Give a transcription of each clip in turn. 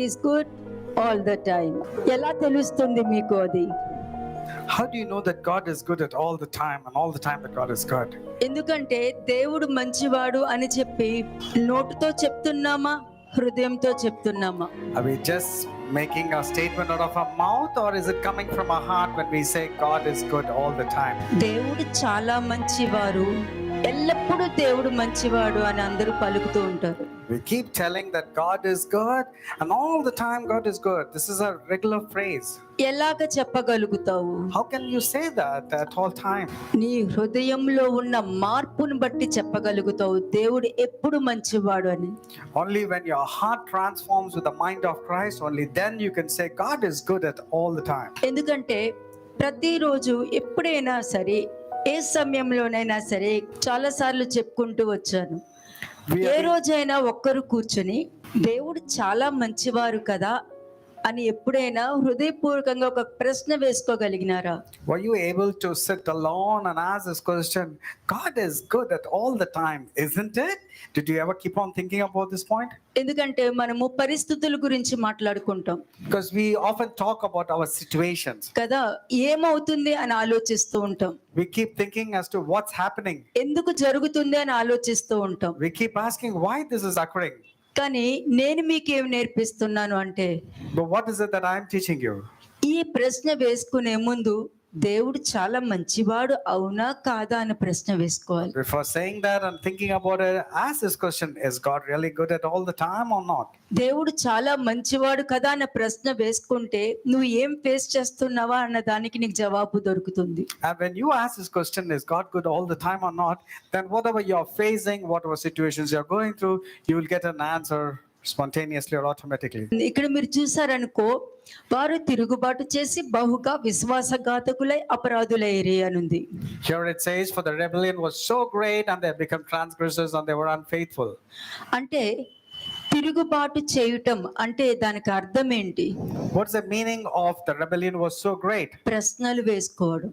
is good all the time. ఎలా తెలుస్తుంది మీకు అది? How do you know that God is good at all the time and all the time that God is good? ఎందుకంటే దేవుడు మంచివాడు అని చెప్పి నోటితో చెప్తున్నామా, హృదయంతో చెప్తున్నామా? Are we just making a statement out of our mouth, or is it coming from our heart when we say God is good all the time? దేవుడు చాలా మంచివారు, ఎల్లప్పుడూ దేవుడు మంచివాడు అని అందరూ పలుకుతూ ఉంటారు. We keep telling that God is good and all the time God is good. This is a regular phrase. ఎలాగ చెప్పగలుగుతావు? How can you say that at all time? నీ హృదయంలో ఉన్న మార్పును బట్టి చెప్పగలుగుతావు దేవుడు ఎప్పుడు మంచివాడు అని. Only when your heart transforms with the mind of Christ, only then you can say God is good at all the time. ఎందుకంటే ప్రతిరోజు ఎప్పుడైనా సరే, ఏ సమయంలోనైనా సరే చాలా సార్లు చెప్పుకుంటూ వచ్చాను. ఏ రోజైనా ఒక్కరు కూర్చొని దేవుడు చాలా మంచివారు కదా అని ఎప్పుడైనా హృదయపూర్వకంగా ఒక ప్రశ్న వేసుకోగలిగినారా? Were you able to sit alone and ask this question? God is good at all the time, isn't it? Did you ever keep on thinking about this point? ఎందుకంటే మనము పరిస్థితుల గురించి మాట్లాడుకుంటాం Because we often talk about our situations. కదా, ఏమవుతుంది అని ఆలోచిస్తూ ఉంటాం. We keep thinking as to what's happening. ఎందుకు జరుగుతుంది అని ఆలోచిస్తూ ఉంటాం. We keep asking why this is occurring. కానీ నేను మీకేం నేర్పిస్తున్నాను అంటే, But what is it that I am teaching you? ఈ ప్రశ్న వేసుకునే ముందు దేవుడు చాలా మంచివాడు అవునా కాదా అని ప్రశ్న వేసుకోవాలి. Before saying that and thinking about it, ask this question: is God really good at all the time or not? దేవుడు చాలా మంచివాడు కదా అన్న ప్రశ్న వేసుకుంటే నువ్వు ఏం ఫేస్ చేస్తున్నావా అన్న దానికి నీకు జవాబు దొరుకుతుంది. And when you ask this question, is God good all the time or not, then whatever you're facing, whatever situations you're going through, you will get an answer spontaneously or automatically. ఇక్కడ మీరు చూసారనుకో, వారు తిరుగుబాటు చేసి బహుగా విశ్వాసఘాతకులై అపరాధులైరి అనుంది. Here it says, for the rebellion was so great and they have become transgressors and they were unfaithful. అంటే తిరుగుబాటు చేయటం అంటే దానికి అర్థం ఏంటి? What's the meaning of the rebellion was so great? ప్రశ్నలు వేసుకోవడం.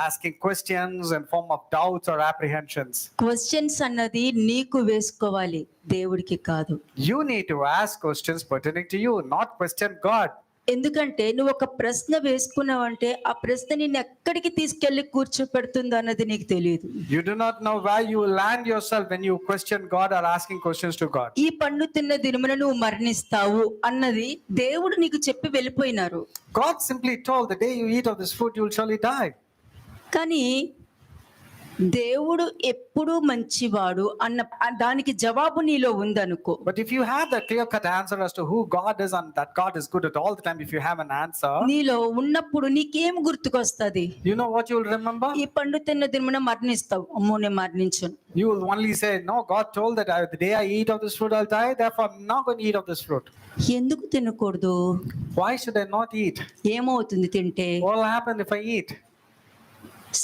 Asking questions in form of doubts or apprehensions. Questions అన్నది నీకు వేసుకోవాలి, దేవుడికి కాదు. You need to ask questions pertaining to you, not question God. ఎందుకంటే నువ్వు ఒక ప్రశ్న వేసుకున్నావంటే ఆ ప్రశ్న నిన్ను ఎక్కడికి తీసుకెళ్లి కూర్చోపెడుతుందో అన్నది నీకు తెలియదు. You do not know where you will land yourself when you question God or asking questions to God. ఈ పండు తిన్న దినమున నువ్వు మరణిస్తావు అన్నది దేవుడు నీకు చెప్పి వెళ్ళిపోయినారు. God simply told, the day you eat of this fruit you will surely die. కానీ దేవుడు ఎప్పుడు మంచివాడు అన్న దానికి జవాబు నీలో ఉందనుకో. But if you have that clear-cut answer as to who God is and that God is good at all the time, if you have an answer, నీలో ఉన్నప్పుడు నీకేం గుర్తుకొస్తది? you know what you will remember? ఈ పండు తిన్న దినమున మరణిస్తావు. అమ్మో నేను మరణించను. You will only say, no, God told that the day I eat of this fruit I'll die, therefore I'm not going to eat of this fruit. ఎందుకు తినకూడదు? Why should I not eat? ఏమవుతుంది తింటే? What will happen if I eat?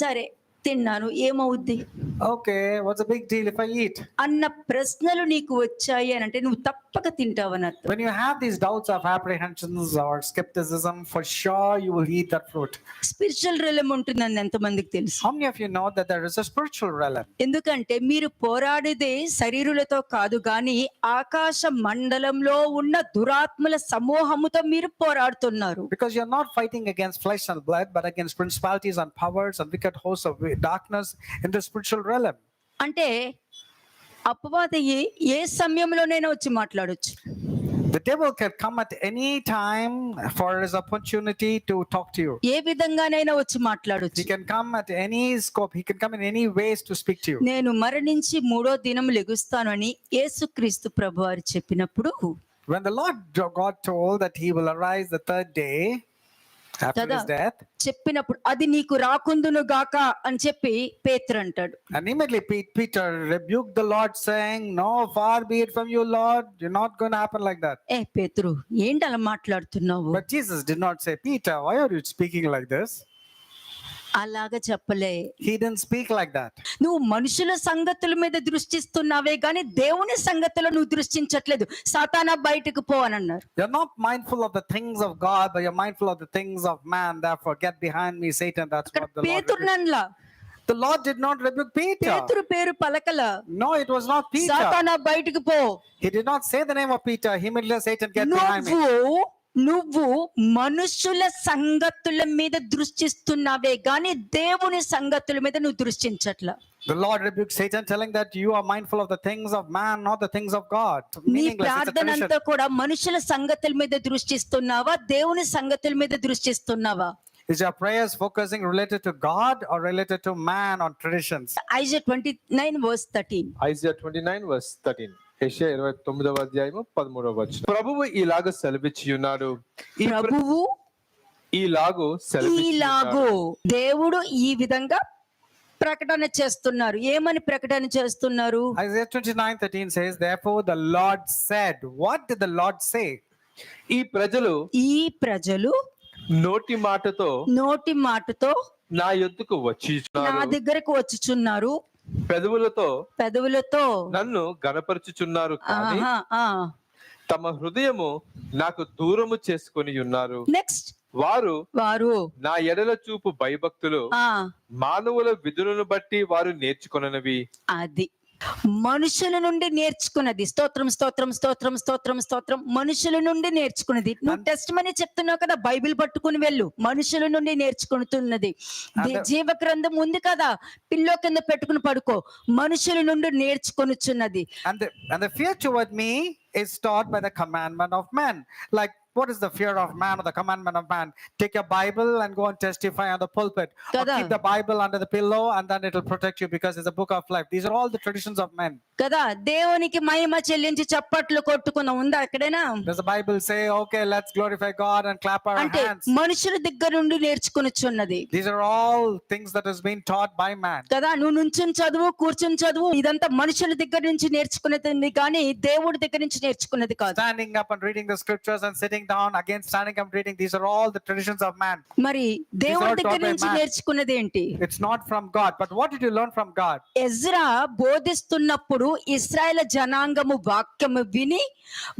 సరే తిన్నాను, ఏమవుద్ది? Okay, what's the big deal if I eat? అన్న ప్రశ్నలు నీకు వచ్చాయి అని అంటే నువ్వు తప్పక తింటావని అర్థం. When you have these doubts of apprehensions or skepticism, for sure you will eat that fruit. Spiritual realm ఉంటుందని ఎంతమందికి తెలుసు? How many of you know that there is a spiritual realm? ఎందుకంటే మీరు పోరాడేదే శరీరులతో కాదు గాని ఆకాశ మండలంలో ఉన్న దురాత్మల సమూహముతో మీరు పోరాడుతున్నారు. Because you're not fighting against flesh and blood, but against principalities and powers and wicked hosts of darkness in the spiritual realm. అంటే అపవాది ఏ సమయంలోనైనా వచ్చి మాట్లాడొచ్చు. The devil can come at any time for his opportunity to talk to you. ఏ విధంగానైనా వచ్చి మాట్లాడొచ్చు. He can come at any scope. He can come in any ways to speak to you. నేను మరణించి మూడో దినం లెగుస్తానని యేసుక్రీస్తు ప్రభువారు చెప్పినప్పుడు, When the Lord God told that he will arise the third day after his death, చెప్పినప్పుడు అది నీకు రాకుందును గాక అని చెప్పి పేతురు అంటాడు. and immediately Peter rebuked the Lord saying, no, far be it from you, Lord, you're not going to happen like that. పేతురు ఏంటి అలా మాట్లాడుతున్నావు? But Jesus did not say, Peter, why are you speaking like this? అలాగా చెప్పలే. He didn't speak like that. నువ్వు మనుషుల సంగతుల మీద దృష్టిస్తున్నావే గానీ దేవుని సంగతులు నువ్వు దృష్టించట్లేదు. సాతానా బయటకు పో అని అన్నారు. You're not mindful of the things of God, but you're mindful of the things of man. Therefore, get behind me, Satan. That's what the Lord పేతురునన్లా The Lord did not rebuke Peter. పేతురు పేరు పలకల. No, it was not Peter. సాతానా బయటికి పో. He did not say the name of Peter. Immediately Satan, get behind me. నువ్వు మనుషుల సంగతుల మీద దృష్టిస్తున్నావే గాని దేవుని సంగతుల మీద నువ్వు దృష్టించట్లా. The Lord rebuked Satan, telling that you are mindful of the things of man, not the things of God. నీ Meaningless, it's a ప్రార్థన tradition. అంతా కూడా మనుషుల సంగతుల మీద దృష్టిస్తున్నావా దేవుని సంగతుల మీద దృష్టిస్తున్నావా? Is your prayers focusing related to God or related to man or traditions? Isaiah 29:13. Isaiah 29:13. యెషయా 29:13. ప్రభువు ఇలాగ సెలవిచ్చి ఉన్నాడు. ప్రభువు ఈలాగు ఈలాగో దేవుడు ఈ విధంగా ప్రకటన చేస్తున్నారు. ఏమని ప్రకటన చేస్తున్నారు? Isaiah 29:13 says, therefore the Lord said. What did the Lord say? ఈ ప్రజలు నోటి మాటతో నా యొద్దకు నా వచ్చిచున్నారు, దగ్గరకు వచ్చుచున్నారు, పెదవులతో నన్ను గణపరచుచున్నారు, కానీ ఆహా, ఆ. తమ హృదయము నాకు దూరము చేసుకొని ఉన్నారు. నెక్స్ట్ వారు నా ఎడల చూపు భయభక్తులు ఆ మానవుల విధులను బట్టి వారు నేర్చుకొనవి. అది మనుషుల నుండి నేర్చుకున్నది. స్తోత్రం స్తోత్రం స్తోత్రం స్తోత్రం స్తోత్రం. మనుషుల నుండి నేర్చుకున్నది. నువ్వు టెస్ట్ మనీ చెప్తున్నావు కదా, బైబిల్ పట్టుకుని వెళ్ళు. మనుషుల నుండి నేర్చుకుంటున్నది. జీవ గ్రంథం ఉంది కదా, పిల్లో కింద పెట్టుకుని పడుకో. మనుషుల నుండి నేర్చుకొనుచున్నది. And the fear toward me is taught by the commandment of men. Like, what is the fear of man or the commandment of man? Take your Bible and go and testify on the pulpit. Or Kada. keep the Bible under the pillow and then it will protect you because it's a book of life. These are all the traditions of men. కదా, దేవునికి మహిమ చెల్లించి చప్పట్లు కొట్టుకుందాం ఉందా ఎక్కడైనా? Does the Bible say, okay, let's glorify God and clap our అంటే hands? మనుషుల దగ్గర నుండి నేర్చుకొనుచున్నది These are all things that has been taught by man. కదా. నువ్వు నుంచుని చదువు, కూర్చుని చదువు, ఇదంతా మనుషుల దగ్గర నుంచి నేర్చుకునేది కానీ దేవుడి దగ్గర నుంచి నేర్చుకున్నది కాదు. Standing up and reading the scriptures and sitting down, again standing up reading, these are all the traditions of man. మరి దేవుడి దగ్గర taught by నుంచి man. నేర్చుకున్నది ఏంటి? It's not from God. But what did you learn from God? Ezra బోధిస్తున్నప్పుడు ఇశ్రాయేల్ జనాంగము వాక్యము విని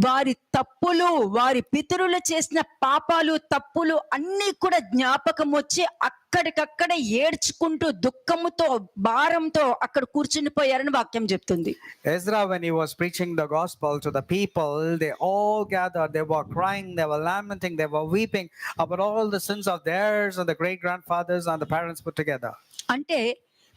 వారి తప్పులు, వారి పితరులు చేసిన పాపాలు, తప్పులు అన్ని కూడా జ్ఞాపకం వచ్చి అక్కడికక్కడ ఏడ్చుకుంటూ దుఃఖముతో భారంతో అక్కడ కూర్చునిపోయారని వాక్యం చెప్తుంది. Ezra, when he was preaching the gospel to the people, they all gathered, they were crying, they were lamenting, they were weeping about all the sins of theirs and the great grandfathers and the parents put together. అంటే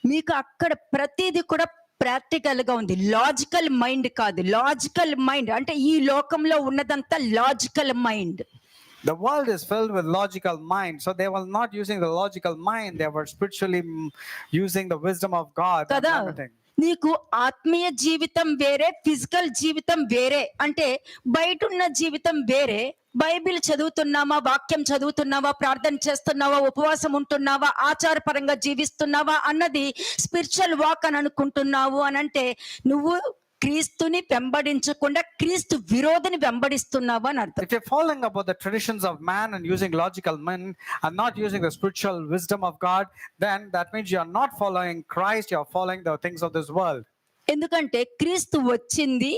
మీకు అక్కడ ప్రతిదీ కూడా practical గా ఉంది. Logical mind కాదు. Logical mind అంటే ఈ లోకంలో ఉన్నదంతా logical mind. The world is filled with logical mind, so they were not using the logical mind, they were spiritually using the wisdom of God and కదా, everything. నీకు ఆత్మీయ జీవితం వేరే, ఫిజికల్ జీవితం వేరే. అంటే బయట ఉన్న జీవితం వేరే. బైబిల్ చదువుతున్నావా, వాక్యం చదువుతున్నావా, ప్రార్థన చేస్తున్నావా, ఉపవాసం ఉంటున్నావా, ఆచారపరంగా జీవిస్తున్నావా అన్నది స్పిరిచువల్ వాక్ అని అనుకుంటున్నావు అని అంటే నువ్వు క్రీస్తుని వెంబడించకుండా క్రీస్తు విరోధిని వెంబడిస్తున్నావు అని అర్థం. If you're following about the traditions of man and using logical mind and not using the spiritual wisdom of God, then that means you're not following Christ, you're following the things of this world. ఎందుకంటే క్రీస్తు వచ్చింది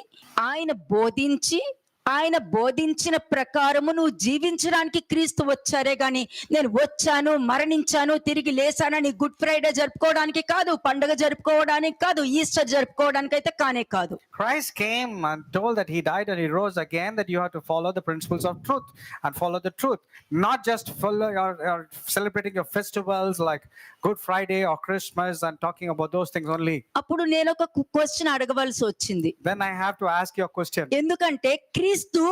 ఆయన బోధించి, ఆయన బోధించిన ప్రకారము నువ్వు జీవించడానికి క్రీస్తు వచ్చారే గాని నేను వచ్చాను, మరణించాను, తిరిగి లేసానని గుడ్ ఫ్రైడే జరుపుకోవడానికి కాదు, పండుగ జరుపుకోవడానికి కాదు, ఈస్టర్ జరుపుకోవడానికి అయితే కానే కాదు. Christ came and told that he died and he rose again, that you have to follow the principles of truth and follow the truth, not just follow your celebrating your festivals like Good Friday or Christmas and talking about those things only. అప్పుడు నేను ఒక question అడగవలసి వచ్చింది. Then I have to ask you a question. ఎందుకంటే క్రీస్తు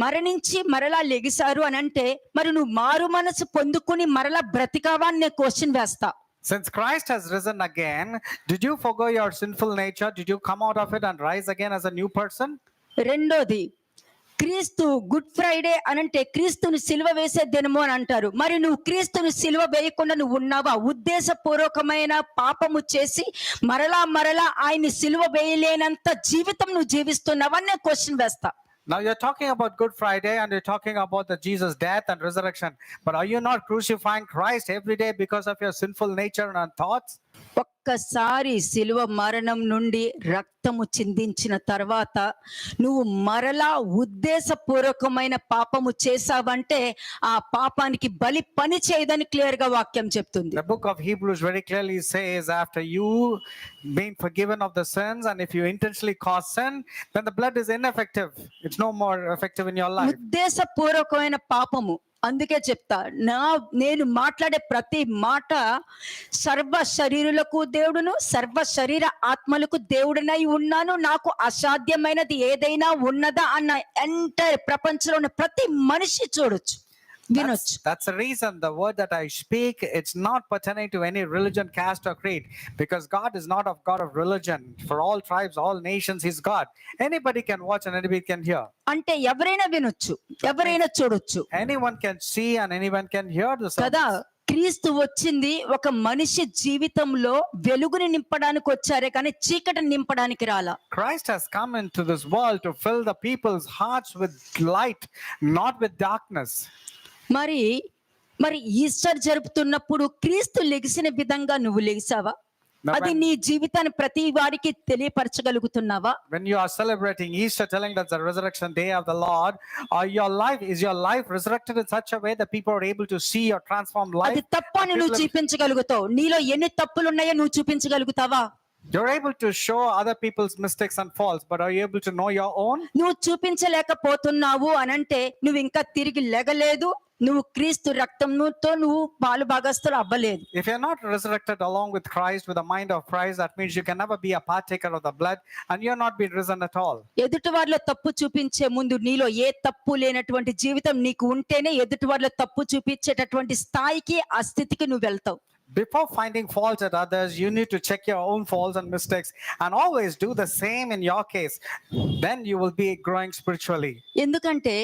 మరణించి మరలా లెగిసారు అని అంటే మరి నువ్వు మారు మనసు పొందుకుని మరలా బ్రతికావా అని నేను క్వశ్చన్ వేస్తా. Since Christ has risen again, did you forgo your sinful nature? Did you come out of it and rise again as a new person? రెండోది, క్రీస్తు గుడ్ ఫ్రైడే అనంటే క్రీస్తుని సిలువ వేసే దినము అని అంటారు. మరి నువ్వు క్రీస్తుని సిలువ వేయకుండా నువ్వు ఉన్నావా? ఉద్దేశపూర్వకమైన పాపము చేసి మరలా ఆయన్ని సిలువ వేయలేనంత జీవితం నువ్వు జీవిస్తున్నావా అని నేను క్వశ్చన్ వేస్తా. Now you're talking about Good Friday and you're talking about the Jesus death and resurrection, but are you not crucifying Christ every day because of your sinful nature and thoughts? ఒక్కసారి శిలువ మరణం నుండి రక్తము చిందించిన తర్వాత నువ్వు మరలా ఉద్దేశపూర్వకమైన పాపము చేసావంటే ఆ పాపానికి బలి పని చేయదని క్లియర్ గా వాక్యం చెప్తుంది. The book of Hebrews very clearly says, after you being forgiven of the sins, and if you intentionally cause sin, then the blood is ineffective. It's no more effective in your life. ఉద్దేశపూర్వకమైన పాపము. అందుకే చెప్తా, నేను మాట్లాడే ప్రతి మాట సర్వ శరీరులకు దేవుడును సర్వ శరీర ఆత్మలకు దేవుడినై ఉన్నాను, నాకు అసాధ్యమైనది ఏదైనా ఉన్నదా అన్న ఎంటైర్ ప్రపంచంలో ఉన్న ప్రతి మనిషి చూడొచ్చు, వినొచ్చు. That's the reason the word that I speak, it's not pertaining to any religion, caste or creed, because God is not a God of religion. For all tribes, all nations, He's God. Anybody can watch and anybody can hear. అంటే ఎవరైనా వినొచ్చు, ఎవరైనా చూడొచ్చు Anyone can see and anyone can hear the కదా. sermons. క్రీస్తు వచ్చింది ఒక మనిషి జీవితంలో వెలుగుని నింపడానికి వచ్చారే కానీ చీకటిని నింపడానికి రాలా. Christ has come into this world to fill the people's hearts with light, not with darkness. మరి ఈస్టర్ జరుపుతున్నప్పుడు క్రీస్తు లెగిసిన విధంగా నువ్వు లెగిసావా? అది నీ జీవితాన్ని ప్రతి వారికి తెలియపరచగలుగుతున్నావా? When you are celebrating Easter, telling that's the resurrection day of the Lord, is your life resurrected in such a way that people are able to see your transformed life? అది తప్పని నువ్వు చూపించగలుగుతావు. నీలో ఎన్ని తప్పులు ఉన్నాయో నువ్వు చూపించగలుగుతావా? You're able to show other people's mistakes and faults, but are you able to know your own? నువ్వు చూపించలేకపోతున్నావు అనంటే నువ్వు ఇంకా తిరిగి లెగలేదు, నువ్వు క్రీస్తు రక్తంతో నువ్వు పాలు భాగస్తులు అవ్వలేదు. If you're not resurrected along with Christ, with the mind of Christ, that means you can never be a partaker of the blood and you're not been risen at all. ఎదుటి వారిలో తప్పు చూపించే ముందు నీలో ఏ తప్పు లేనటువంటి జీవితం నీకు ఉంటేనే ఎదుటి వారిలో తప్పు చూపించేటటువంటి స్థాయికి, ఆ స్థితికి నువ్వు వెళ్తావు. Before finding faults at others, you need to check your own faults and mistakes and always do the same in your case. Then you will be growing spiritually. ఎందుకంటే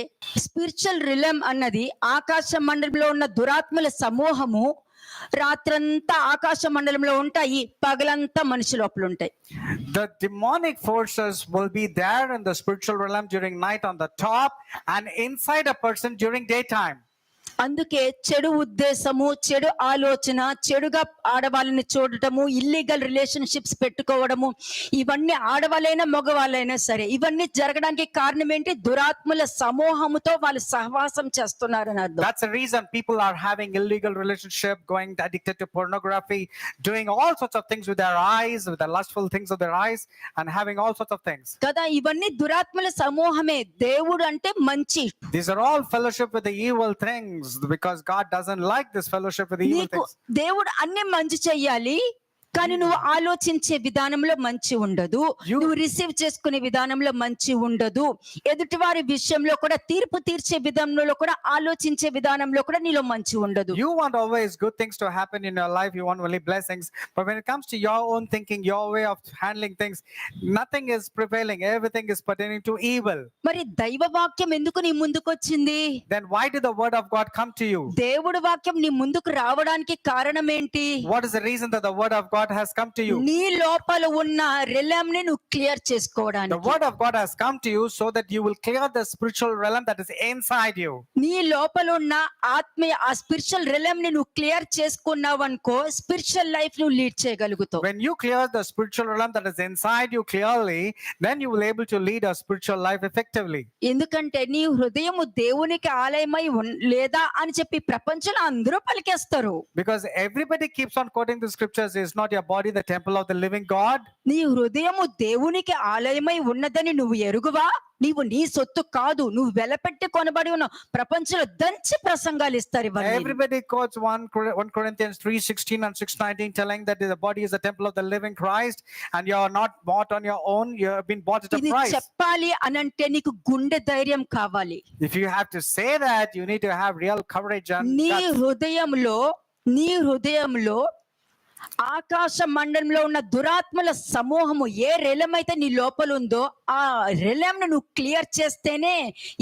స్పిరిచువల్ రిలమ్ అన్నది ఆకాశ మండలంలో ఉన్న దురాత్మల సమూహము రాత్రంతా ఆకాశ మండలంలో ఉంటాయి, పగలంతా మనిషి లోపల ఉంటాయి. The demonic forces will be there in the spiritual realm during night on the top and inside a person during daytime. అందుకే చెడు ఉద్దేశము, చెడు ఆలోచన, చెడుగా ఆడవాళ్ళని చూడటము, ఇల్లీగల్ రిలేషన్షిప్స్ పెట్టుకోవడము, ఇవన్నీ ఆడవాళ్ళైనా మగవాళ్ళైనా సరే ఇవన్నీ జరగడానికి కారణం ఏంటి? దురాత్మల సమూహముతో వాళ్ళు సహవాసం చేస్తున్నారని అర్థం. That's the reason people are having illegal relationship, going addicted to pornography, doing all sorts of things with their eyes, with the lustful things of their eyes, and having all sorts of things. కదా, ఇవన్నీ దురాత్మల సమూహమే. దేవుడు అంటే మంచి. These are all fellowship with the evil things, because God doesn't like this fellowship with the evil నీకు things. దేవుడు అన్ని మంచి చెయ్యాలి, కానీ నువ్వు ఆలోచించే విధానంలో మంచి ఉండదు, నువ్వు రిసీవ్ చేసుకునే విధానంలో మంచి ఉండదు, ఎదుటి వారి విషయంలో కూడా తీర్పు తీర్చే విధానంలో కూడా ఆలోచించే విధానంలో కూడా నీలో మంచి ఉండదు. You want always good things to happen in your life, you want only blessings, but when it comes to your own thinking, your way of handling things, nothing is prevailing, everything is pertaining to evil. మరి దైవ వాక్యం ఎందుకు నీ ముందుకు వచ్చింది? Then why did the word of God come to you? దేవుడి వాక్యం నీ ముందుకు రావడానికి కారణం ఏంటి? What is the reason that the word of God has come to you? నీ లోపల ఉన్న రిలమ్ ని నువ్వు క్లియర్ చేసుకోవడానికి. The word of God has come to you so that you will clear the spiritual realm that is inside you. నీ లోపల ఉన్న ఆత్మీయ ఆ స్పిరిచువల్ రిలమ్ ని నువ్వు క్లియర్ చేసుకున్నావు అనుకో, స్పిరిచువల్ లైఫ్ నువ్వు lead చేయగలుగుతావు. When you clear the spiritual realm that is inside you clearly, then you will able to lead a spiritual life effectively. ఎందుకంటే నీ హృదయము దేవునికి ఆలయమై లేదా అని చెప్పి ప్రపంచంలో అందరూ పలికేస్తారు. Because everybody keeps on quoting the scriptures, is not your body the temple of the living God? నీ హృదయము దేవునికి ఆలయమై ఉన్నదని నువ్వు ఎరుగువా? నీవు నీ సొత్తు కాదు, నువ్వు వెలపెట్టి కొనబడి ఉన్నావు. ప్రపంచంలో దంచి ప్రసంగాలు ఇస్తారు ఇవన్నీ. Everybody quotes 1 Corinthians 3:16 and 6:19 telling that the body is the temple of the living Christ and you are not bought on your own, you have been bought at a ఇది price. చెప్పాలి అనంటే నీకు గుండె ధైర్యం కావాలి. If you have to say that, you need to have real courage and నీ guts. హృదయంలో ఆకాశ మండలంలో ఉన్న దురాత్మల సమూహము ఏ రెలం అయితే నీ లోపల ఉందో ఆ రెలం నువ్వు క్లియర్ చేస్తేనే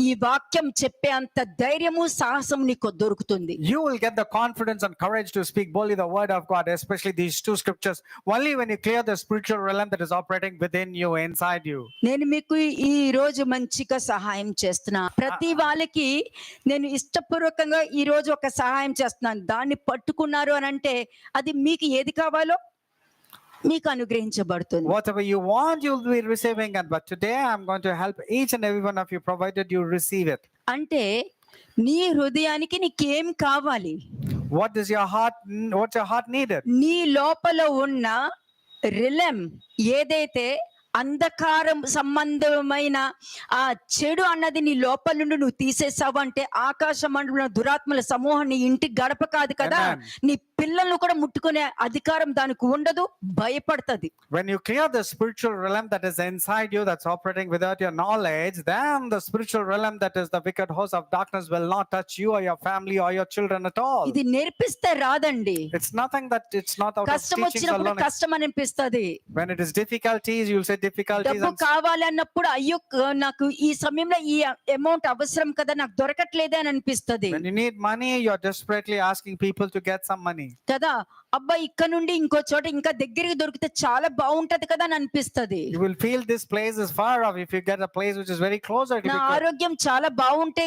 ఈ వాక్యం చెప్పే అంత ధైర్యము సాహసం నీకు దొరుకుతుంది. You will get the confidence and courage to speak boldly the word of God, especially these two scriptures, only when you clear the spiritual realm that is operating within you, inside you. నేను మీకు ఈ రోజు మంచిగా సహాయం చేస్తున్నా. ప్రతి వాళ్ళకి నేను ఇష్టపూర్వకంగా ఈ రోజు ఒక సహాయం చేస్తున్నాను. దాన్ని పట్టుకున్నారు అని అంటే అది మీకు ఏది కావాలో మీకు అనుగ్రహించబడుతుంది. Whatever you want, you'll be receiving it. But today I'm going to help each and every one of you, provided you receive it. అంటే నీ హృదయానికి నీకేం కావాలి? What's your heart needed? నీ లోపల ఉన్న రిలెం ఏదైతే అంధకారం సంబంధమైన ఆ చెడు అన్నది నీ లోపల నుండి నువ్వు తీసేసావంటే ఆకాశ మండల దురాత్మల సమూహం నీ ఇంటి గడప కాదు కదా, Amen. నీ పిల్లలను కూడా ముట్టుకునే అధికారం దానికి ఉండదు, భయపడుతుంది. When you clear the spiritual realm that is inside you, that's operating without your knowledge, then the spiritual realm that is the wicked host of darkness will not touch you or your family or your children at all. ఇది నేర్పిస్తే రాదండి. It's nothing that it's not out of కష్టం teachings వచ్చినప్పుడు alone. కష్టం అనిపిస్తుంది. When it is difficulties, you'll say difficulties. డబ్బు And కావాలి అన్నప్పుడు అయ్యో నాకు ఈ సమయంలో ఈ అమౌంట్ అవసరం కదా, నాకు దొరకట్లేదే అని అనిపిస్తుంది when you need money, you're desperately asking people to get some money. కదా. అబ్బా ఇక్కడ నుండి ఇంకో చోట ఇంకా దగ్గరికి దొరికితే చాలా బాగుంటది కదా అని అనిపిస్తుంది. You will feel this place is far off. If you get a place which is very close, it will నా be good. ఆరోగ్యం చాలా బాగుంటే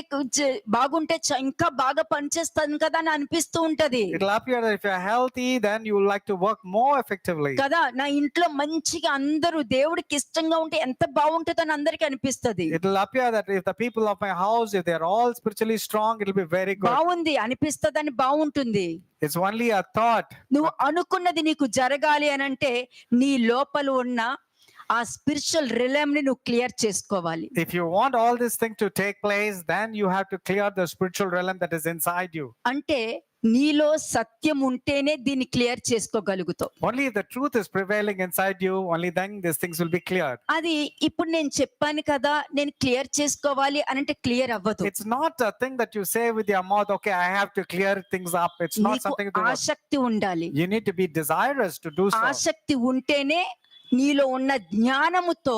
ఇంకా బాగా పనిచేస్తాను కదా అని అనిపిస్తూ ఉంటది It'll appear that if you're healthy, then you will like to work more effectively. కదా. నా ఇంట్లో మంచిగా అందరూ దేవుడికి ఇష్టంగా ఉంటే ఎంత బాగుంటుందో అని అందరికి అనిపిస్తుంది. It'll appear that if the people of my house, if they're all spiritually strong, it'll be very good. బాగుంది అనిపిస్తుంది అని బాగుంటుంది. It's only a thought. నువ్వు అనుకున్నది నీకు జరగాలి అని అంటే నీ లోపల ఉన్న ఆ స్పిరిచువల్ రిలమ్ ని నువ్వు క్లియర్ చేసుకోవాలి. If you want all this thing to take place, then you have to clear the spiritual realm that is inside you. అంటే నీలో సత్యం ఉంటేనే దీన్ని clear చేసుకోగలుగుతావు. Only if the truth is prevailing inside you, only then these things will be cleared. అది ఇప్పుడు నేను చెప్పాను కదా, నేను క్లియర్ చేసుకోవాలి అని అంటే క్లియర్ అవ్వదు. It's not a thing that you say with your mouth, okay, I have to clear things up. It's not నీకు something to ఆసక్తి ఉండాలి. you need to be desirous to do so. ఆసక్తి ఉంటేనే నీలో ఉన్న జ్ఞానముతో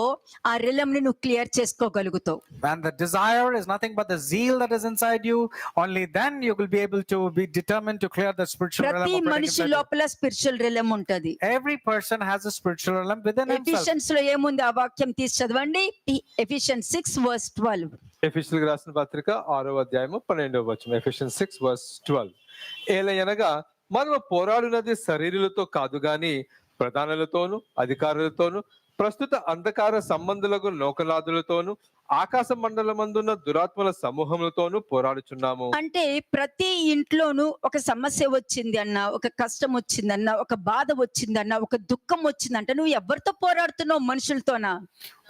ఆ రిలమ్ ని నువ్వు clear చేసుకోగలుగుతావు. And the desire is nothing but the zeal that is inside you. Only then you will be able to be determined to clear the spiritual realm. ప్రతి operating మనిషి inside you. లోపల spiritual realm ఉంటది. Every person has a spiritual realm within himself. Ephesians లో ఏముంది ఆ వాక్యం తీసి చదవండి. ఎఫిషియన్స్ 6:12. ఎఫెసీయులకు రాసిన పత్రిక 6:12 ఎఫెసియన్స్ 6:12. ఏలయనగా మనము పోరాడునది శరీరులతో కాదు గాని ప్రధానులతోను అధికారులతోను ప్రస్తుత అంధకార సంబంధులకు నౌకలాదులతోను ఆకాశ మండలమందున్న దురాత్మల సమూహములతోను పోరాడుచున్నాము. అంటే ప్రతి ఇంట్లోనూ ఒక సమస్య వచ్చింది అన్న, ఒక కష్టం వచ్చిందన్న, ఒక బాధ వచ్చిందన్న, ఒక దుఃఖం వచ్చిందంటే నువ్వు ఎవరితో పోరాడుతున్నావు? మనుషులతోనా?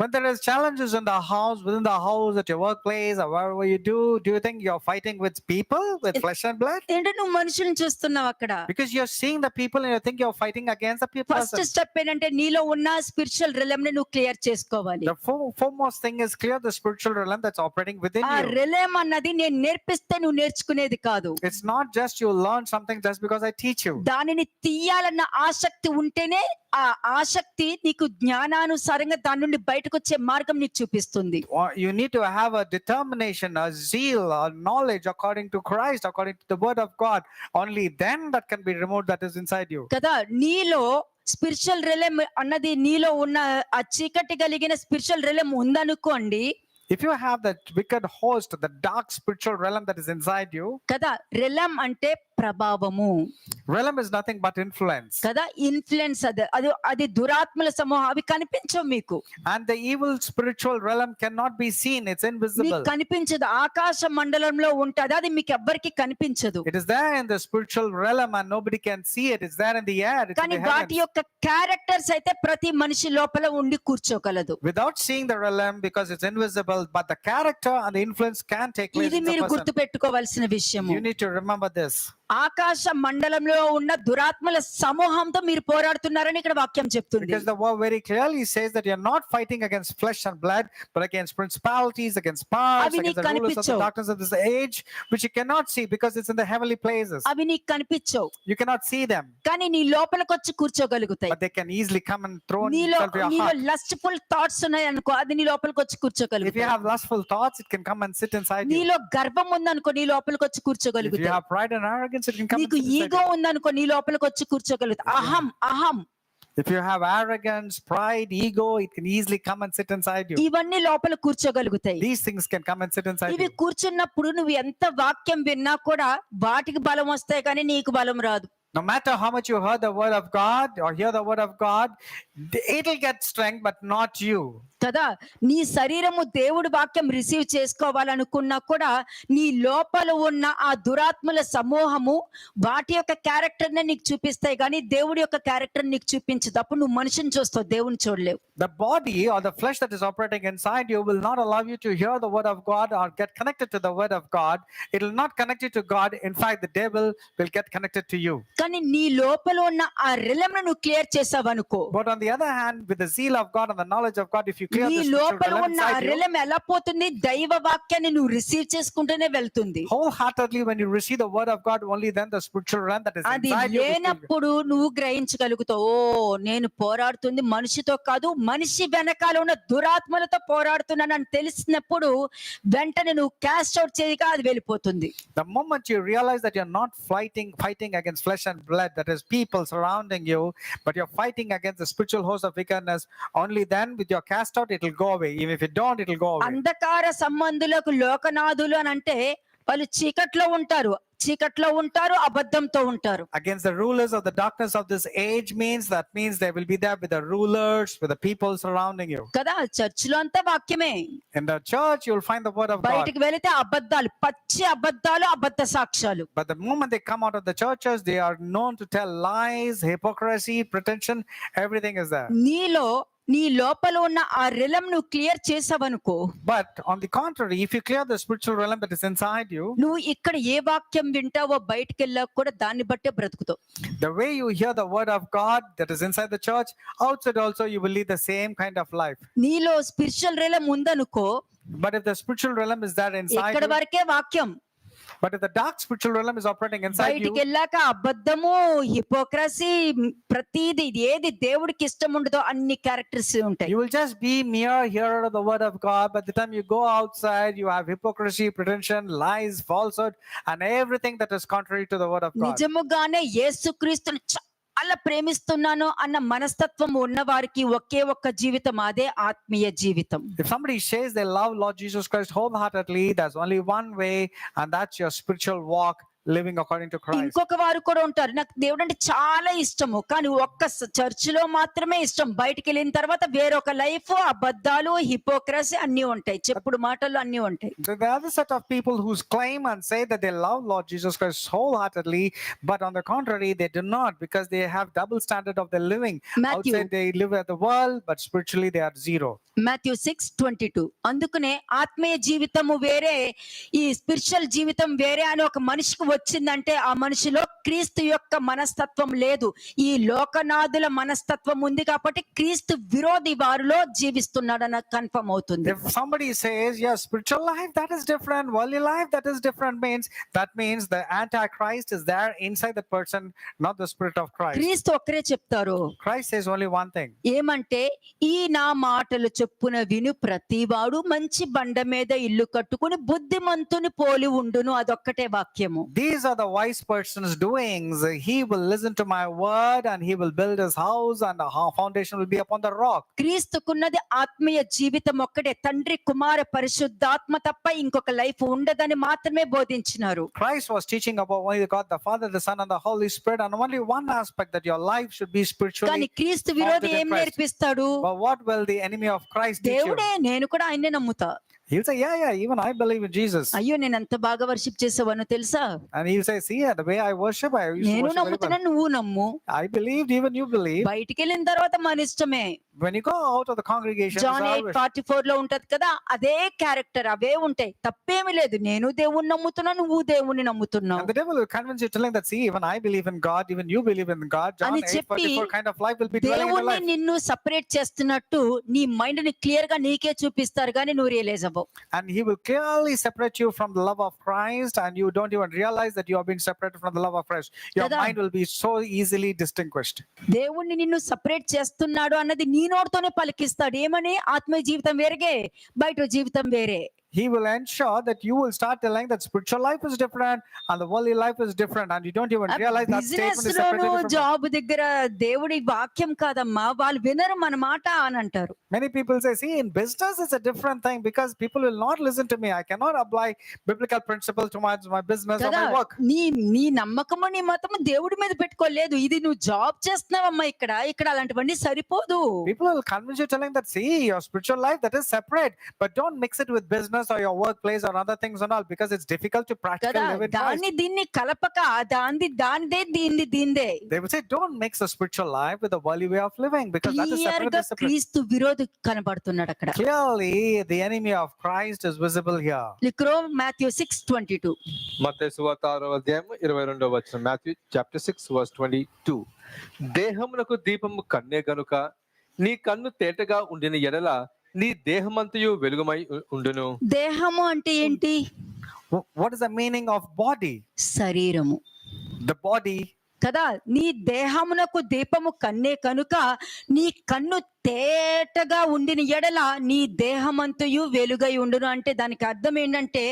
When there is challenges in the house, within the house, at your workplace, or wherever you do you think you're fighting with people, with flesh and blood? ఏంటంటే నువ్వు మనుషుల్ని చూస్తున్నావు అక్కడ. Because you're seeing the people and you think you're fighting against the people. First step ఏంటంటే నీలో ఉన్న spiritual realm ని నువ్వు క్లియర్ చేసుకోవాలి. The foremost thing is clear the spiritual realm that's operating within ఆ you. రిలమ్ అన్నది నేను నేర్పిస్తే నువ్వు నేర్చుకునేది కాదు. It's not just you learn something just because I teach you. దానిని తీయాలన్న ఆసక్తి ఉంటేనే ఆ ఆసక్తి నీకు జ్ఞానానుసారంగా దాని నుండి బయటకు వచ్చే మార్గం నీకు చూపిస్తుంది. You need to have a determination, a zeal, a knowledge according to Christ, according to the word of God. Only then that can be removed that is inside you. కదా. నీలో స్పిరిచువల్ రిలమ్ అన్నది నీలో ఉన్న ఆ చీకటి కలిగిన spiritual realm ఉందనుకోండి. If you have that wicked host, the dark spiritual realm that is inside you. కదా. రిలమ్ అంటే ప్రభావము Realm is nothing but influence. కదా. ఇన్ఫ్లుయెన్స్ అది దురాత్మల సమూహం, అవి కనిపించవు మీకు. And the evil spiritual realm cannot be seen. It's invisible. మీకు కనిపించదు. ఆకాశ మండలంలో ఉంటది, అది మీకు ఎవ్వరికి కనిపించదు. It is there in the spiritual realm and nobody can see it. It's there in the air. It's in కానీ the వాటి heavens. యొక్క క్యారెక్టర్స్ అయితే ప్రతి మనిషి లోపల ఉండి కూర్చోగలదు. Without seeing the realm because it's invisible, but the character and the influence can take place ఇది in the మీరు person. గుర్తు పెట్టుకోవాల్సిన విషయము. You need to remember this. ఆకాశ మండలంలో ఉన్న దురాత్మల సమూహంతో మీరు పోరాడుతున్నారని ఇక్కడ వాక్యం చెప్తుంది. Because the word very clearly says that you're not fighting against flesh and blood, but against principalities, against powers, అవి నీకు against the rulers of the కనిపించవు. darkness of this age, which you cannot see because it's in the heavenly places. అవి నీకు కనిపించవు, You cannot see them, కానీ నీ లోపలికి వచ్చి కూర్చోగలుగుతాయి. but they can easily come and throw నీలో into your నీలో heart. లస్ట్ఫుల్ థాట్స్ ఉన్నాయి అనుకో, అది నీ లోపలికి వచ్చి If you కూర్చోగలుగుతాయి. have lustful thoughts, it can come and sit inside you. నీలో గర్వం ఉందనుకో, నీ లోపలికి వచ్చి If you కూర్చోగలుగుతాయి. have pride and arrogance, it can come and నీకు sit inside ఈగో you. ఉందనుకో, నీ లోపలికి వచ్చి కూర్చోగలుగుతాయి. అహం అహం If you have arrogance, pride, ego, it can easily come and sit inside you. ఇవన్నీ లోపల కూర్చోగలుగుతాయి. These things can come and sit inside ఇవి you. కూర్చున్నప్పుడు నువ్వు ఎంత వాక్యం విన్నా కూడా వాటికి బలం వస్తాయి, కానీ నీకు బలం రాదు. No matter how much you heard the word of God or hear the word of God, it'll get strength, but not you. కదా, నీ శరీరము దేవుడి వాక్యం రిసీవ్ చేసుకోవాలనుకున్నా కూడా నీ లోపల ఉన్న ఆ దురాత్మల సమూహము వాటి యొక్క క్యారెక్టర్ నే నీకు చూపిస్తాయి, కానీ దేవుడి యొక్క క్యారెక్టర్ నీకు చూపించదు. అప్పుడు నువ్వు మనిషిని చూస్తావు, దేవుని చూడలేవు. The body or the flesh that is operating inside you will not allow you to hear the word of God or get connected to the word of God. It will not connect you to God. In fact, the devil will get connected to you. కానీ నీ లోపల ఉన్న ఆ రిలెంను నువ్వు clear చేసావనుకో, But on the other hand, with the zeal of God and the knowledge of God, if you clear నీ the spiritual లోపల realm ఉన్న ఆ inside you, రిలెం ఎలా పోతుంది? దైవ వాక్యాన్ని నువ్వు రిసీవ్ చేసుకుంటూనే వెళ్తుంది. wholeheartedly, when you receive the word of God, only then the spiritual realm that is అది inside you will be- లేనప్పుడు నువ్వు గ్రహించగలుగుతావు, ఓ నేను పోరాడుతుంది మనిషితో కాదు, మనిషి వెనకాల ఉన్న దురాత్మలతో పోరాడుతున్నానని తెలిసినప్పుడు వెంటనే నువ్వు క్యాస్ట్ అవుట్ చేయగా అది వెళ్ళిపోతుంది. The moment you realize that you're not fighting against flesh and blood, that is people surrounding you, but you're fighting against the spiritual host of wickedness, only then with your cast out, it will go away. Even if you don't, it will go away. అంధకార సంబంధులకు లోకనాథులు అని అంటే వాళ్ళు చీకట్లో ఉంటారు, అబద్ధంతో ఉంటారు. Against the rulers of the darkness of this age means they will be there with the rulers, with the people surrounding you. కదా, చర్చిలో అంతా వాక్యమే. In the church, you will find the word of God. బయటికి వెళితే అబద్ధాలు, పచ్చి అబద్ధాలు, అబద్ధ సాక్ష్యాలు. But the moment they come out of the churches, they are known to tell lies, hypocrisy, pretension, everything is there. నీ లోపల ఉన్న ఆ రిలం నువ్వు clear చేసావనుకో, But on the contrary, if you clear the spiritual realm that is inside you, నువ్వు ఇక్కడ ఏ వాక్యం వింటావో బయటికి వెళ్ళాక కూడా దాన్ని బట్టే బ్రతుకుతావు. the way you hear the word of God that is inside the church, outside also you will lead the same kind of life. నీలో spiritual realm ఉందనుకో, But if the spiritual realm is there inside ఇక్కడ you, వరకే వాక్యం. but if the dark spiritual realm is operating inside బయటికి you, వెళ్ళాక అబద్ధము, hypocrisy, ప్రతిది ఏది దేవుడికి ఇష్టం ఉండదో అన్ని క్యారెక్టర్స్ ఉంటాయి. you will just be mere hearer of the word of God. By the time you go outside, you have hypocrisy, pretension, lies, falsehood, and everything that is contrary to the word of God. నిజముగానే యేసుక్రీస్తుని చాలా ప్రేమిస్తున్నాను అన్న మనస్తత్వం ఉన్న వారికి ఒకే ఒక్క జీవితం, అదే ఆత్మీయ జీవితం. If somebody says they love Lord Jesus Christ wholeheartedly, there's only one way, and that's your spiritual walk, living according to Christ. ఇంకొక వారు కూడా ఉంటారు, నాకు దేవుడు అంటే చాలా ఇష్టము, కానీ ఒక్క చర్చిలో మాత్రమే ఇష్టం, బయటికి వెళ్ళిన తర్వాత వేరొక లైఫ్, అబద్ధాలు, హిపోక్రసీ అన్ని ఉంటాయి, చెప్పుడు మాటలు అన్ని ఉంటాయి. The other set of people who claim and say that they love Lord Jesus Christ wholeheartedly, but on the contrary, they do not, because they have double standard of their living. Matthew. Outside they live at the world, but spiritually they are zero. Matthew 6:22. అందుకనే ఆత్మీయ జీవితము వేరే, ఈ spiritual జీవితం వేరే అని ఒక మనిషికి వచ్చిందంటే ఆ మనిషిలో క్రీస్తు యొక్క మనస్తత్వం లేదు, ఈ లోకనాథుల మనస్తత్వం ఉంది, కాబట్టి క్రీస్తు విరోధి వారిలో జీవిస్తున్నాడన్న కన్ఫర్మ్ అవుతుంది. If somebody says, yes, spiritual life, that is different, worldly life, that is different, means the antichrist is there inside that person, not the spirit of Christ. క్రీస్తు ఒక్కరే చెప్తారు, Christ says only one thing. ఏమంటే ఈ నా మాటలు చొప్పున విను ప్రతివాడు మంచి బండ మీద ఇల్లు కట్టుకుని బుద్ధిమంతుని పోలి ఉండును, అదొక్కటే వాక్యము. These are the wise person's doings. He will listen to my word and he will build his house, and the foundation will be upon the rock. క్రీస్తుకున్నది ఆత్మీయ జీవితం ఒక్కటే, తండ్రి కుమార పరిశుద్ధాత్మ తప్ప ఇంకొక లైఫ్ ఉండదని మాత్రమే బోధించినారు. Christ was teaching about only God the Father, the Son, and the Holy Spirit, and only one aspect, that your life should be కానీ spiritually. క్రీస్తు విరోధి ఏం నేర్పిస్తాడు? But what will the enemy of Christ teach you? దేవుడే, నేను కూడా ఆయన్నే నమ్ముతా. He'll say, yeah, even I believe in Jesus. అయ్యో నేను ఎంత బాగా వర్షిప్ చేసావనో తెలుసా? And he'll say, see, the way I worship, I used to నేను worship very నమ్ముతున్నా, well. నువ్వు నమ్ము. I believed, even you believe. బయటికి వెళ్ళిన తర్వాత మన ఇష్టమే. When you go out of the congregation, John it's always- 8:44 లో ఉంటది కదా, అదే క్యారెక్టర్, అవే ఉంటాయి, తప్పేమి లేదు. నేను దేవుణ్ణి నమ్ముతున్నా, నువ్వు దేవుణ్ణి నమ్ముతున్నావు and the devil will convince you, telling that, see, even I believe in God, even you believe in God. John అని చెప్పి 8:44 kind of life will be dwelling in your దేవుణ్ణి life. నిన్ను సపరేట్ చేస్తున్నట్టు నీ మైండ్ ని clear గా నీకే చూపిస్తారు, కానీ నువ్వు రియలైజ్ అవ్వవు. And he will clearly separate you from the love of Christ, and you don't even realize that you have been separated from the love of Christ. Your కదా. mind will be so easily distinguished. దేవుణ్ణి నిన్ను separate చేస్తున్నాడు అన్నది నీ నోటితోనే పలికిస్తాడు. ఏమని? ఆత్మీయ జీవితం వేరే, బయట జీవితం వేరే. he will ensure that you will start telling that spiritual life is different and the worldly life is different, and you don't even realize that business statement is loan separated from it. Job దగ్గర దేవుడి వాక్యం కాదమ్మా, వాళ్ళు వినరు మన మాట అని అంటారు. Many people say, see, in business it's a different thing because people will not listen to me. I cannot apply biblical principles to my business or కదా, my work. నీ నమ్మకము నీ మతము దేవుడి మీద పెట్టుకోలేదు. ఇది నువ్వు జాబ్ చేస్తున్నావమ్మా, ఇక్కడ అలాంటివన్నీ సరిపోదు. People will convince you telling that, see, your spiritual life, that is separate, but don't mix it with business or your workplace or other things and all, because it's difficult to practically కదా, live in Christ. దాన్ని దీన్ని కలపక దానిదే దీందే They would say, don't mix the spiritual life with the worldly way of living, because that is clear separate. గా Is separate. క్రీస్తు విరోధి కనబడుతున్నాడు అక్కడ. Clearly, the enemy of Christ is visible here. లిక్రో Matthew 6:22. మత్తయి సువార్త 6వ అధ్యాయం 22వ వచనం. Matthew chapter 6 verse 22. దేహమునకు దీపము కన్నే గనుక నీ కన్ను తేటగా ఉండిన ఎడల నీ దేహమంతయు వెలుగుమై ఉండును. దేహము అంటే ఏంటి? What is the meaning of body? శరీరము The body. కదా. నీ దేహమునకు దీపము కన్నే కనుక నీ కన్ను తేటగా ఉండిన ఎడల నీ దేహమంతయు వెలుగై ఉండును. అంటే దానికి అర్థం ఏంటంటే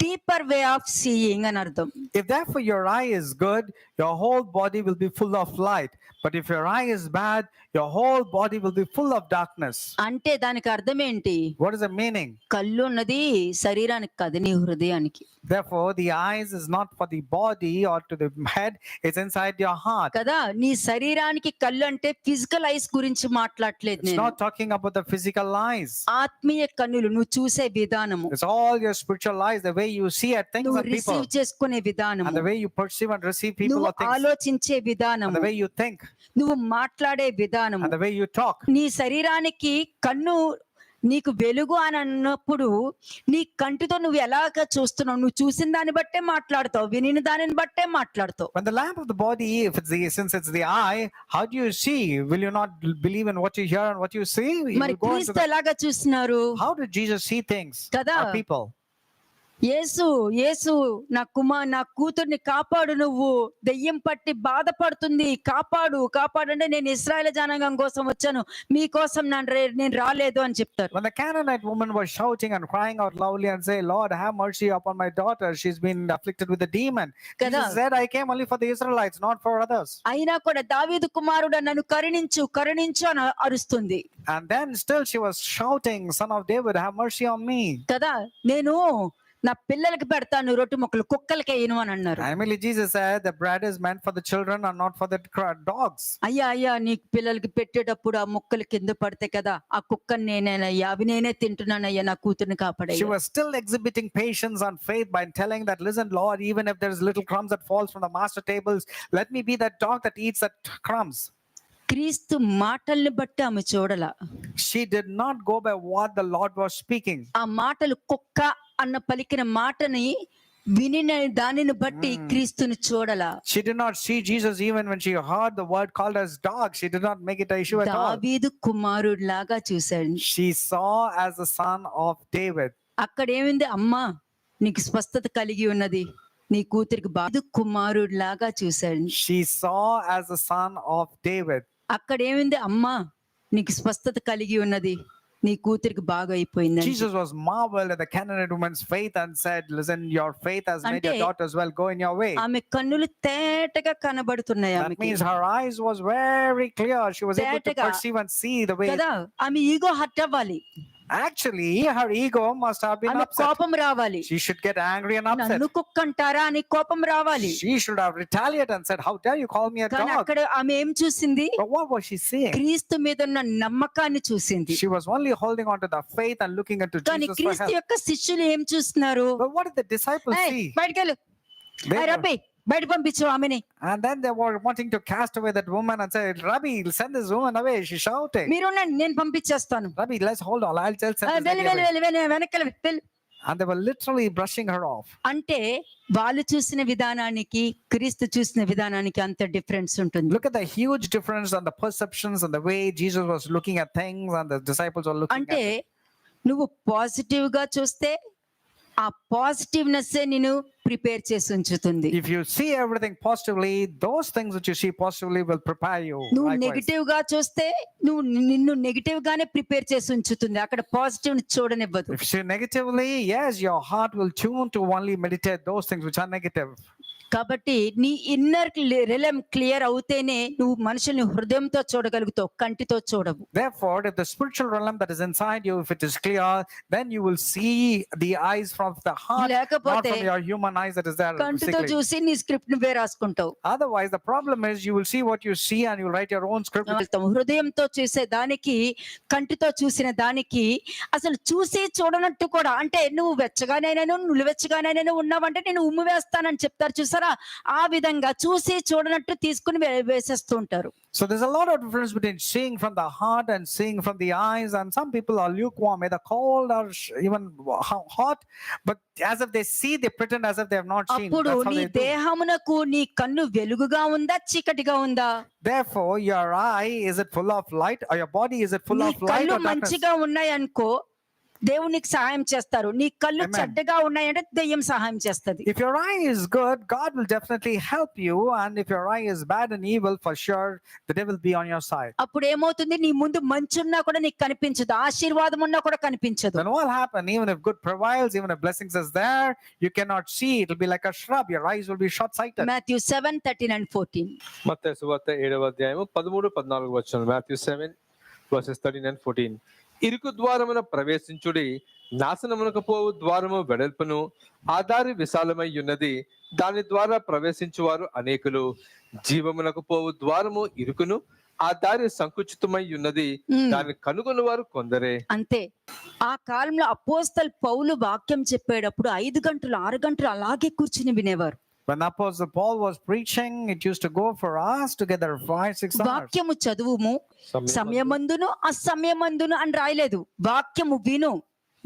డీపర్ వే ఆఫ్ సీయింగ్ అని అర్థం. If therefore your eye is good, your whole body will be full of light. But if your eye is bad, your whole body will be full of darkness. అంటే దానికి అర్థం ఏంటి? What is the meaning? కళ్ళు ఉన్నది శరీరానికి కాదు, నీ హృదయానికి. Therefore, the eyes is not for the body or to the head, it's inside your heart. కదా, నీ శరీరానికి కళ్ళు అంటే ఫిజికల్ ఐస్ గురించి మాట్లాడట్లేదు It's నేను. not talking about the physical eyes. ఆత్మీయ కన్నులు, నువ్వు చూసే విధానము, It's all your spiritual eyes, the way you see at things నువ్వు and people, రిసీవ్ చేసుకునే and విధానము, the way you perceive and receive people నువ్వు or things, ఆలోచించే and విధానము, the way you think, నువ్వు మాట్లాడే విధానము. and the way you talk. నీ శరీరానికి కన్ను నీకు వెలుగు అని అన్నప్పుడు నీ కంటితో నువ్వు ఎలాగ చూస్తున్నావు, నువ్వు చూసిన దాన్ని బట్టే మాట్లాడతావు, వినిన దానిని బట్టే మాట్లాడతావు. When the lamp of the body, since it's the eye, how do you see? Will you not believe in what you hear and what you see? You మరి will go into క్రీస్తు ఎలాగ చూస్తున్నారు? how did Jesus see things కదా. or people? యేసు నా కూతుర్ని కాపాడు, నువ్వు దెయ్యం పట్టి బాధపడుతుంది, కాపాడు అంటే నేను ఇశ్రాయేలు జనాంగం కోసం వచ్చాను, మీకోసం నేను రాలేదు అని చెప్తారు. When the Canaanite woman was shouting and crying out loudly and say, Lord, have mercy upon my daughter, she's been afflicted with a demon. కదా. Jesus said, I came only for the Israelites, not for others. అయినా కూడా దావీదు కుమారుడు నన్ను కరుణించు అని అరుస్తుంది. And then still she was shouting, Son of David, have mercy on me. కదా, నేను నా పిల్లలకి పెడతాను రొట్టె ముక్కలు, కుక్కలకి వేయను అని అన్నారు. And immediately Jesus said, the bread is meant for the children and not for the dogs. అయ్యా నీ పిల్లలకి పెట్టేటప్పుడు ఆ ముక్కలు కింద పడితే కదా, ఆ కుక్కని నేనేనయ్యా, అవి నేనే తింటున్నానయ్యా, నా కూతుర్ని She కాపాడయ్యా. was still exhibiting patience and faith by telling that, listen, Lord, even if there's little crumbs that falls from the master tables, let me be that dog that eats that crumbs. క్రీస్తు మాటల్ని బట్టి ఆమె చూడల. She did not go by what the Lord was speaking. ఆ మాటలు కుక్క అన్న పలికిన మాటని వినిన దానిని బట్టి క్రీస్తుని చూడల. She did not see Jesus even when she heard the word called as dog. She did not make it an issue at all. దావీదు కుమారుడు లాగా చూశాడు. She saw as the son of David. అక్కడ ఏమింది? అమ్మా నీకు స్వస్థత కలిగి ఉన్నది, నీ కూతురికి బాధ కుమారుడు లాగా చూశాడు. She saw as the son of David. అక్కడ ఏమింది? అమ్మా నీకు స్వస్థత కలిగి ఉన్నది, నీ కూతురికి బాగా అయిపోయింది. Jesus was marveled at the Canaanite woman's faith and said, listen, your faith has made your daughters well, go in your way. ఆమె కన్నులు తేటగా కనబడుతున్నాయి. That means her eyes was very clear. She was able to perceive and see the way. కదా, ఆమె ego hurt అవ్వాలి, Actually, her ego must have been ఆమె upset. కోపం రావాలి. She should get angry and upset. నన్ను కుక్క అంటారా అని కోపం రావాలి. She should have retaliated and said, how dare you call me a కానీ dog? అక్కడ ఆమె ఏం చూసింది? But what was she seeing? క్రీస్తు మీద ఉన్న నమ్మకాన్ని చూసింది. She was only holding on to the faith and looking into కానీ Jesus for క్రీస్తు help. యొక్క శిష్యులు ఏం చూస్తున్నారు? But what did the disciples see? బయటికి వెళ్ళు, They were- రబ్బీ బయట పంపించు ఆమెని. And then they were wanting to cast away that woman and say, Rabbi, send this woman away. She's shouting. మీరు నేను పంపించేస్తాను, Rabbi, let's hold on. I'll tell send this వెళ్ళి lady వెళ్ళి away. వెళ్ళి వెళ్ళి వెనక్కి వెళ్ళు. And they were literally brushing her off. అంటే వాళ్ళు చూసిన విధానానికి క్రీస్తు చూసిన విధానానికి అంత డిఫరెన్స్ ఉంటుంది. Look at the huge difference on the perceptions and the way Jesus was looking at things and the disciples were looking అంటే at it. నువ్వు పాజిటివ్ గా చూస్తే ఆ పాజిటివ్నెస్ నేను ప్రిపేర్ చేసి ఉంచుతుంది. If you see everything positively, those things which you see positively will prepare you. నువ్వు Likewise. Negative గా చూస్తే నిన్ను నెగిటివ్ గానే ప్రిపేర్ చేసి ఉంచుతుంది, అక్కడ positive చూడనివ్వదు. If you see negatively, yes, your heart will tune to only meditate those things which are negative. కాబట్టి నీ ఇన్నర్ రిలమ్ క్లియర్ అవుతేనే నువ్వు మనుషుల్ని హృదయంతో చూడగలుగుతావు, కంటితో చూడవు. Therefore, if the spiritual realm that is inside you, if it is clear, then you will see the eyes from the heart, not లేకపోతే from your human eyes that is there కంటితో physically. చూసి నీ script నువ్వే రాసుకుంటావు. Otherwise, the problem is you will see what you see and you will write your own script. హృదయంతో చూసే దానికి కంటితో చూసిన దానికి అసలు చూసి చూడనట్టు కూడా, అంటే నువ్వు వెచ్చగానైనా నులివెచ్చగానైనా ఉన్నావంటే నేను ఉమ్ము వేస్తానని చెప్తారు చూసారా, ఆ విధంగా చూసి చూడనట్టు తీసుకుని వేసేస్తూ ఉంటారు. So there's a lot of difference between seeing from the heart and seeing from the eyes, and some people are lukewarm, either cold or even hot, but as if they see, they pretend as if they have not seen. అప్పుడు That's how నీ they do. దేహమునకు నీ కన్ను వెలుగుగా ఉందా చీకటిగా ఉందా? Therefore, your eye, is it full of light, or your body, is it full నీ of light కళ్ళు or darkness? మంచిగా ఉన్నాయనుకో దేవునికి సహాయం చేస్తారు, నీ కళ్ళు Amen. చెడ్డగా ఉన్నాయంటే దెయ్యం సహాయం చేస్తది. If your eye is good, God will definitely help you, and if your eye is bad and evil, for sure the devil will be on your side. అప్పుడు ఏమవుతుంది, నీ ముందు మంచి ఉన్నా కూడా నీకు కనిపించదు, ఆశీర్వాదం ఉన్నా కూడా కనిపించదు. Then what will happen? Even if good prevails, even if blessings is there, you cannot see. It will be like a shrub. Your eyes will be short-sighted. Matthew 7:13 and 14. మత్తయి సువార్త 7వ అధ్యాయము 13-14 వచనం. Matthew 7 verses 13 and 14. ఇరుకు ద్వారమున ప్రవేశించుడి, నాశనమునకు పోవు ద్వారము వెడల్పును, ఆ దారి విశాలమై ఉన్నది, దాని ద్వారా ప్రవేశించువారు అనేకులు. జీవమునకు పోవు ద్వారము ఇరుకును, ఆ దారి సంకుచితమై ఉన్నది, దాన్ని కనుగొని వారు కొందరే. అంతే. ఆ కాలంలో అపోస్తలు పౌలు వాక్యం చెప్పేటప్పుడు 5 గంటలు 6 గంటలు అలాగే కూర్చుని వినేవారు. When Apostle Paul was preaching, it used to go for hours together, 5-6 hours. వాక్యము చదువుము, సమయమందును అసమయమందును అని రాయలేదు. వాక్యము విను,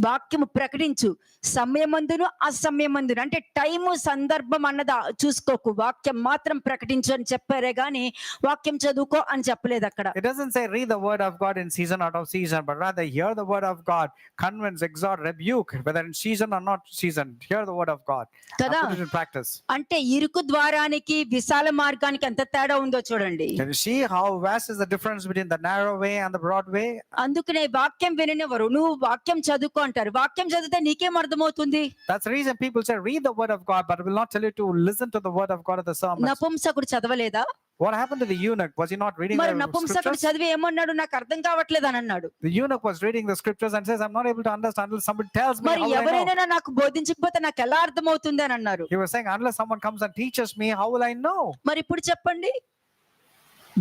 వాక్యము ప్రకటించు, సమయమందును అసమయమందును, అంటే టైము సందర్భం అన్నది చూసుకోకు, వాక్యం మాత్రం ప్రకటించు అని చెప్పారే గాని వాక్యం చదువుకో అని చెప్పలేదు అక్కడ. It doesn't say read the word of God in season out of season, but rather hear the word of God, convince, exhort, rebuke, whether in season or not season. Hear the word of God and కదా. put it in practice. అంటే ఇరుకు ద్వారానికి విశాల మార్గానికి ఎంత తేడా ఉందో చూడండి. Can you see how vast is the difference between the narrow way and the broad way? అందుకనే వాక్యం విననివ్వరు. నువ్వు వాక్యం చదువుకో అంటారు, వాక్యం చదివితే నీకేం అర్థమవుతుంది? That's the reason people say read the word of God, but it will not tell you to listen to the word of God at the sermon. నపుంసకుడు చదవలేదా? What happened to the eunuch? Was he not reading మరి the నపుంసకుడు scriptures? చదివి ఏమన్నాడు, నాకు అర్థం కావట్లేదు అని అన్నాడు. The eunuch was reading the scriptures and says, I'm not able to understand until somebody tells me. మరి How will I know? ఎవరైనా నాకు బోధించకపోతే నాకు ఎలా అర్థమవుతుంది అని అన్నారు. He was saying, unless someone comes and teaches me, how will I know? మరి ఇప్పుడు చెప్పండి,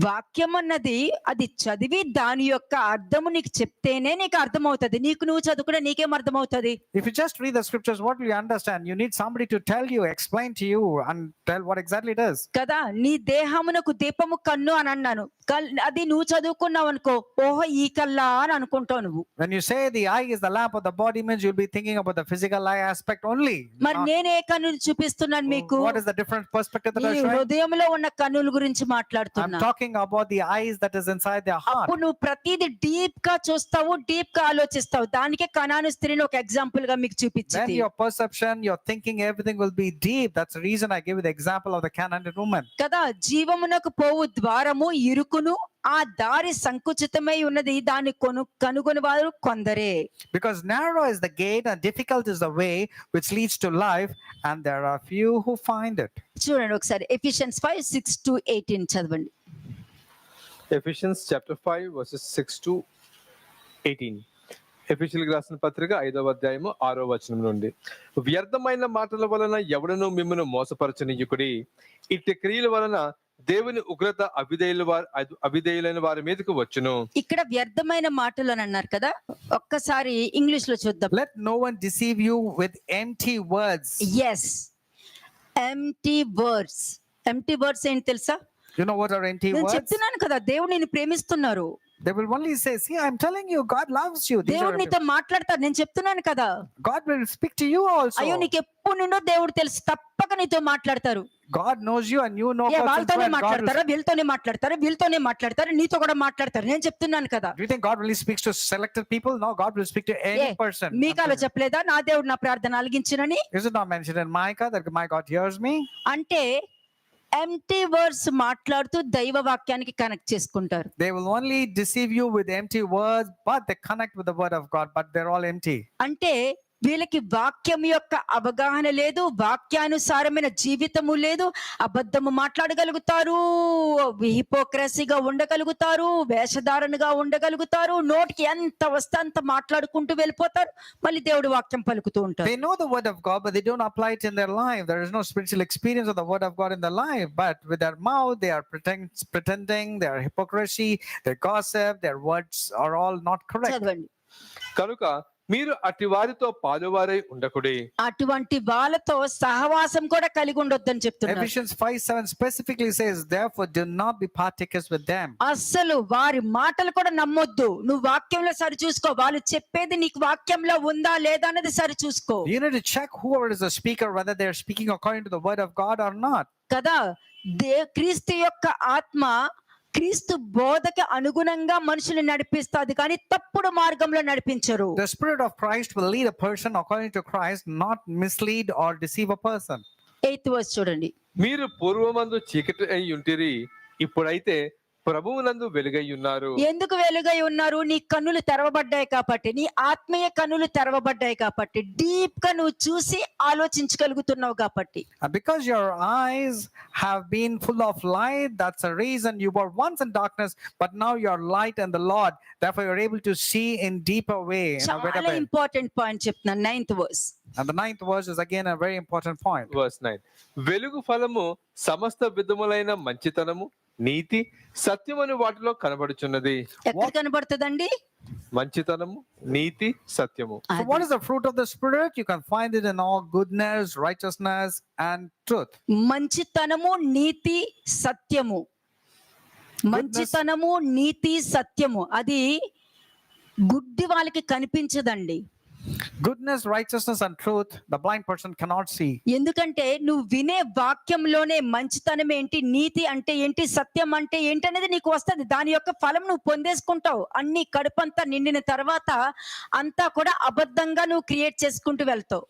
వాక్యం అన్నది అది చదివి దాని యొక్క అర్థము నీకు చెప్తేనే నీకు అర్థమవుతుంది. నీకు నువ్వు చదువుకుంటే నీకేం అర్థమవుతుంది? If you just read the scriptures, what will you understand? You need somebody to tell you, explain to you, and tell what exactly it is. కదా. నీ దేహమునకు దీపము కన్ను అని అన్నాను, అది నువ్వు చదువుకున్నావు అనుకో, ఓహో ఈ కల్లా అని అనుకుంటావు నువ్వు. When you say the eye is the lamp of the body, means you'll be thinking about the physical eye aspect only. మరి నేనే కన్ను చూపిస్తున్నాను మీకు? What is the different perspective that నీ I show? హృదయంలో ఉన్న కన్నుల గురించి I'm మాట్లాడుతున్నా. talking about the eyes that is inside their heart. అప్పుడు నువ్వు ప్రతిదీ డీప్ గా చూస్తావు, డీప్ గా ఆలోచిస్తావు. దానికే కనాను స్త్రీని ఒక ఎగ్జాంపుల్ గా మీకు Then చూపించింది. your perception, your thinking, everything will be deep. That's the reason I give you the example of the Canaanite woman. కదా. జీవమునకు పోవు ద్వారము ఇరుకును, ఆ దారి సంకుచితమై ఉన్నది, దాన్ని కనుగొని వారు కొందరే. Because narrow is the gate and difficult is the way which leads to life, and there are few who find it. చూడండి ఒకసారి Ephesians 5:6-18 చదవండి. Ephesians chapter 5 verses 6-18. ఎఫెసీయులకు రాసిన పత్రిక 5వ అధ్యాయము 6వ వచనం నుండి. వ్యర్థమైన మాటల వలన ఎవడను మిమ్మల్ని మోసపరచనీయుకుడి, ఇట్టి క్రియల వలన దేవుని ఉగ్రత అవిధేయులైన వారి మీదకు వచ్చును. ఇక్కడ వ్యర్థమైన మాటలు అని అన్నారు కదా, ఒక్కసారి ఇంగ్లీష్ లో చూద్దాం. Let no one deceive you with empty words. Yes, empty words. Empty words ఏంటి తెలుసా? You know what are empty నేను words? చెప్తున్నాను కదా, దేవుడు నిన్ను ప్రేమిస్తున్నారు. They will only say, see, I'm telling you, God loves you. These దేవుడు are నీతో మాట్లాడతాడు, నేను చెప్తున్నాను కదా. God will speak to you also. అయ్యో నీకు ఎప్పుడు నిండో దేవుడు తెలుసు, తప్పక నీతో మాట్లాడతారు. God knows you and you know A persons వాళ్ళతోనే when God will... మాట్లాడతారా, వీళ్ళతోనే మాట్లాడతారా, వీళ్ళతోనే మాట్లాడతారు, నీతో కూడా మాట్లాడతారు. నేను చెప్తున్నాను కదా. Do you think God really speaks to selected people? No, God will speak to any A person. మీకాలో చెప్పలేదా నా దేవుడు నా ప్రార్థన ఆలకించునని? Is it not mentioned in Micah that my God hears me? అంటే ఎంప్టీ వర్డ్స్ మాట్లాడుతూ దైవ వాక్యానికి కనెక్ట్ చేసుకుంటారు. They will only deceive you with empty words, but they connect with the word of God, but they're all empty. అంటే వీళ్ళకి వాక్యం యొక్క అవగాహన లేదు, వాక్యానుసారమైన జీవితము లేదు, అబద్ధము మాట్లాడగలుగుతారు, హిపోక్రసీగా ఉండగలుగుతారు, వేషధారణగా ఉండగలుగుతారు, నోటికి ఎంత వస్తే అంత మాట్లాడుకుంటూ వెళ్ళిపోతారు, మళ్ళీ దేవుడి వాక్యం పలుకుతూ ఉంటారు. They know the word of God, but they don't apply it in their life. There is no spiritual experience of the word of God in their life, but with their mouth they are pretending, their hypocrisy, their gossip, their words are all not correct. చదవండి. కనుక మీరు అట్టి వారితో పాలువారై ఉండకుడి. అటువంటి వాళ్ళతో సహవాసం కూడా కలిగి ఉండొద్దని చెప్తున్నారు. Ephesians 5:7 specifically says, therefore do not be partakers with them. అస్సలు వారి మాటలు కూడా నమ్మొద్దు. నువ్వు వాక్యంలో సరి చూసుకో, వాళ్ళు చెప్పేది నీకు వాక్యంలో ఉందా లేదా అనేది సరి చూసుకో. You need to check whoever is the speaker, whether they are speaking according to the word of God or not. కదా, క్రీస్తు యొక్క ఆత్మ క్రీస్తు బోధకి అనుగుణంగా మనుషుల్ని నడిపిస్తుంది, కానీ తప్పుడు మార్గంలో నడిపించరు. The Spirit of Christ will lead a person according to Christ, not mislead or deceive a person. 8th verse చూడండి. మీరు పూర్వమందు చీకటి అయి ఉంటిరి, ఇప్పుడైతే ప్రభువునందు వెలుగై ఉన్నారు. ఎందుకు వెలుగై ఉన్నారు? నీ కన్నులు తెరవబడ్డాయి కాబట్టి, నీ ఆత్మీయ కన్నులు తెరవబడ్డాయి కాబట్టి, డీప్ గా నువ్వు చూసి ఆలోచించగలుగుతున్నావు కాబట్టి. And because your eyes have been full of light, that's the reason you were once in darkness, but now you are light in the Lord. Therefore you're able to see in deeper way. In a better చాలా way. Important point చెప్తున్నాను. 9th verse. And the 9th verse is again a very important point. Verse 9. వెలుగు ఫలము సమస్త విధములైన మంచితనము, నీతి, సత్యమని వాటిలో కనబడుచున్నది. ఎక్కడ కనబడుతుందండి? మంచితనము, నీతి, సత్యము. So what is the fruit of the Spirit? You can find it in all goodness, righteousness and truth. మంచితనము, నీతి, సత్యము. మంచితనము, నీతి, సత్యము అది గుడ్డి వాళ్ళకి కనిపించదండి. Goodness, righteousness and truth, the blind person cannot see. ఎందుకంటే నువ్వు వినే వాక్యంలోనే మంచితనం ఏంటి, నీతి అంటే ఏంటి, సత్యం అంటే ఏంటి అనేది నీకు వస్తుంది. దాని యొక్క ఫలం నువ్వు పొందేసుకుంటావు. అన్ని కడుపంతా నిండిన తర్వాత అంతా కూడా అబద్ధంగా నువ్వు క్రియేట్ చేసుకుంటూ వెళ్తావు.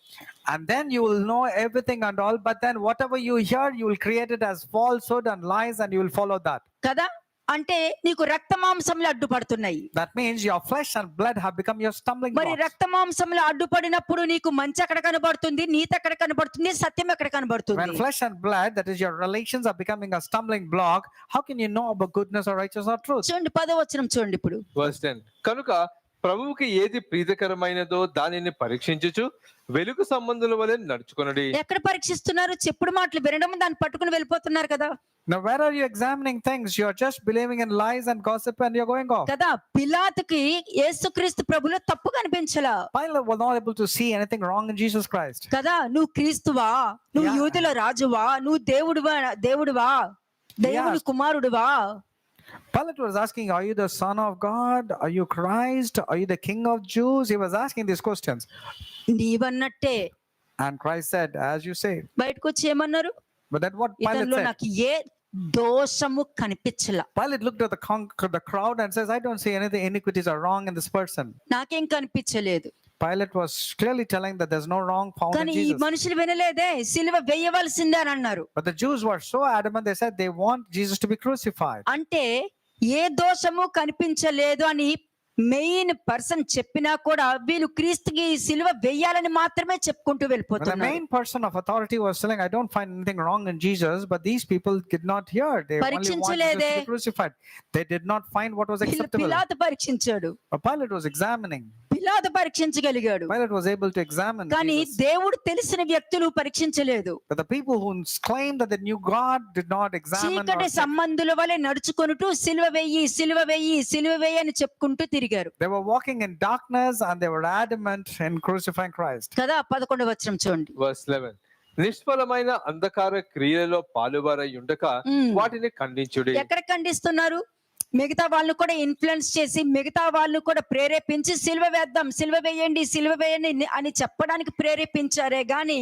And then you will know everything and all, but then whatever you hear, you will create it as falsehood and lies, and you will follow that. కదా, అంటే నీకు రక్త మాంసములు అడ్డుపడుతున్నాయి. That means your flesh and blood have become your stumbling మరి blocks. రక్త మాంసములు అడ్డుపడినప్పుడు నీకు మంచి ఎక్కడ కనబడుతుంది, నీతి ఎక్కడ కనబడుతుంది, సత్యం ఎక్కడ When కనబడుతుంది? flesh and blood, that is your relations, are becoming a stumbling block, how can you know about goodness or righteousness or truth? చూడండి 10వ వచనం చూడండి ఇప్పుడు. Verse 10. కనుక ప్రభువుకి ఏది ప్రీతికరమైనదో దానిని పరీక్షించుచు వెలుగు సంబంధుల వలె నడుచుకొనుడి. ఎక్కడ పరీక్షిస్తున్నారు? చెప్పుడు మాటలు వినడం, దాన్ని పట్టుకుని వెళ్ళిపోతున్నారు కదా. Now where are you examining things? You are just believing in lies and gossip and you're going off. కదా, పిలాతుకి యేసుక్రీస్తు ప్రభులో తప్పు కనిపించలా. Pilate was not able to see anything wrong in Jesus Christ. కదా, నువ్వు క్రీస్తువా, నువ్వు Yeah. యూదుల రాజువా, నువ్వు దేవుడివా, దేవుడి కుమారుడువా? Pilate was asking, are you the son of God? Are you Christ? Are you the king of Jews? He was asking these questions. నీవన్నట్టే. And Christ said, as you say. బయటకు వచ్చి ఏమన్నారు? But that's what Pilate ఇతనిలో said. నాకు ఏ దోషము కనిపించలా. Pilate looked at the crowd and says, I don't see anything iniquities are wrong in this person. నాకేం కనిపించలేదు. Pilate was clearly telling that there's no wrong found in కానీ ఈ Jesus. మనుషులు వినలేదే, సిలువ వేయవలసిందే అని అన్నారు. But the Jews were so adamant, they said they want Jesus to be crucified. అంటే ఏ దోషము కనిపించలేదు అని మెయిన్ పర్సన్ చెప్పినా కూడా వీళ్ళు క్రీస్తుకి సిలువ వేయాలని మాత్రమే చెప్పుకుంటూ When the వెళ్ళిపోతున్నారు. main person of authority was telling, I don't find anything wrong in Jesus, but these people did not hear. They only want Jesus to be crucified. They did not find what was acceptable. పిలాతు పరీక్షించాడు, But Pilate was examining. పిలాతు పరీక్షించగలిగాడు, Pilate was able to examine కానీ Jesus. దేవుడు తెలిసిన వ్యక్తులు పరీక్షించలేదు. But the people who claimed that they knew God did not examine. చీకటి సంబంధుల వలె నడుచుకొనుటూ సిలువ వెయ్యి, సిలువ వెయ్యి, సిలువ వెయ్యి అని చెప్పుకుంటూ తిరిగారు. They were walking in darkness and they were adamant in crucifying Christ. కదా, 11వ వచనం చూడండి. Verse 11. నిష్ఫలమైన అంధకార క్రియలలో పాలువారై ఉండక వాటిని ఖండించుడి. ఎక్కడ ఖండిస్తున్నారు? మిగతా వాళ్ళని కూడా ఇన్ఫ్లుయెన్స్ చేసి మిగతా వాళ్ళని కూడా ప్రేరేపించి సిలువ వేద్దాం, సిలువ వేయండి అని చెప్పడానికి ప్రేరేపించారే గాని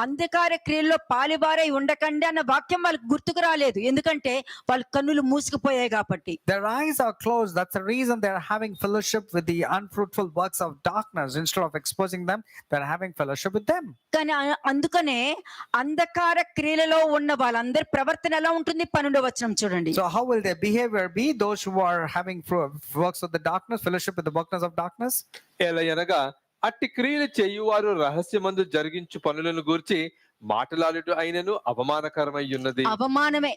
అంధకార క్రియల్లో పాలివారై ఉండకండి అన్న వాక్యం వాళ్ళకి గుర్తుకు రాలేదు. ఎందుకంటే వాళ్ళ కన్నులు మూసుకుపోయాయి కాబట్టి. Their eyes are closed. That's the reason they're having fellowship with the unfruitful works of darkness. Instead of exposing them, they're having fellowship with them. కానీ అందుకనే అంధకార క్రియలలో ఉన్న వాళ్ళందరి ప్రవర్తన ఎలా ఉంటుంది? 12వ వచనం చూడండి. So how will their behavior be? Those who are having works of the darkness, fellowship with the workers of darkness. ఎలయనగా అట్టి క్రియలు చేయువారు రహస్యమందు జరిగించు పనులను గూర్చి మాటలాడుట అయినను అవమానకరమై ఉన్నది. అవమానమే.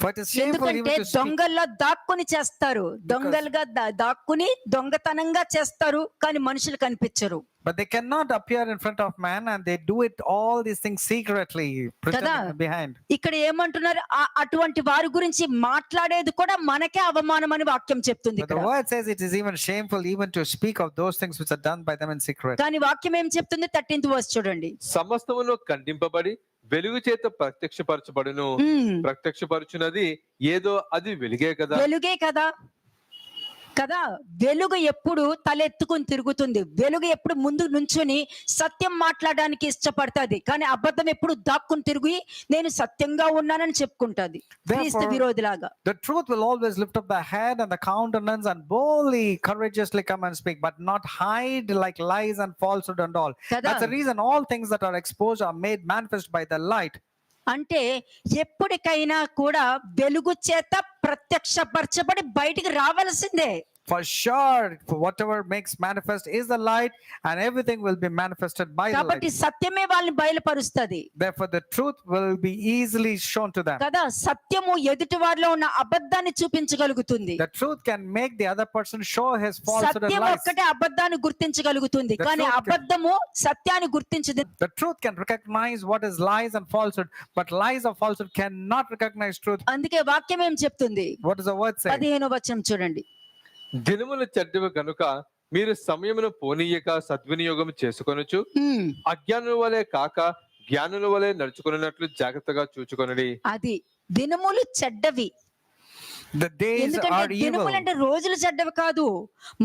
For it is shameful even ఎందుకంటే to speak. దొంగల్లో దాక్కుని చేస్తారు, దొంగలుగా దాక్కుని దొంగతనంగా చేస్తారు, కానీ మనుషులు కనిపించరు. But they cannot appear in front of man, and they do it all these things secretly, pretending behind. ఇక్కడ ఏమంటున్నారు? అటువంటి వారి గురించి మాట్లాడేది కూడా మనకే అవమానం అని వాక్యం చెప్తుంది But the ఇక్కడ. word says it is even shameful even to speak of those things which are done by them in secret. కానీ వాక్యం ఏం చెప్తుంది? 13th verse చూడండి. సమస్తమును ఖండింపబడి వెలుగు చేత ప్రత్యక్షపరచబడును. ప్రత్యక్షపరచునది ఏదో అది వెలుగే కదా. వెలుగే కదా. వెలుగు ఎప్పుడు తలెత్తుకుని తిరుగుతుంది. వెలుగు ఎప్పుడు ముందు నుంచుని సత్యం మాట్లాడడానికి ఇష్టపడుతుంది, కానీ అబద్ధం ఎప్పుడు దాక్కుని తిరిగి నేను సత్యంగా ఉన్నానని చెప్పుకుంటది, క్రీస్తు విరోధిలాగా. The truth will always lift up the head and the countenance and boldly, courageously come and speak, but not hide like lies and falsehood and all. That's the reason all things that are exposed are made manifest by the light. అంటే ఎప్పటికైనా కూడా వెలుగు చేత ప్రత్యక్షపరచబడి బయటికి రావాల్సిందే. For sure, for whatever makes manifest is the light, and everything will be manifested by the కాబట్టి light. సత్యమే వాళ్ళని బయలుపరుస్తది. Therefore the truth will be easily shown to them. సత్యము ఎదుటి వారిలో ఉన్న అబద్ధాన్ని చూపించగలుగుతుంది. The truth can make the other person show his falsehood and Satyam lies. ఒక్కటే అబద్ధాన్ని గుర్తించగలుగుతుంది, కానీ అబద్ధము సత్యాన్ని గుర్తించదు. The truth can recognize what is lies and falsehood, but lies or falsehood cannot recognize truth. అందుకే వాక్యం ఏం చెప్తుంది? What does the word say? 15వ వచనం చూడండి. దినములు చెడ్డవి గనుక మీరు సమయమును పోనీయక సద్వినియోగం చేసుకొనుచు అజ్ఞానుల వలె కాక జ్ఞానుల వలె నడుచుకున్నట్లు జాగ్రత్తగా చూచుకొనుడి. అది దినములు చెడ్డవి. The days are ఎందుకంటే evil. దినములు అంటే రోజులు చెడ్డవి కాదు.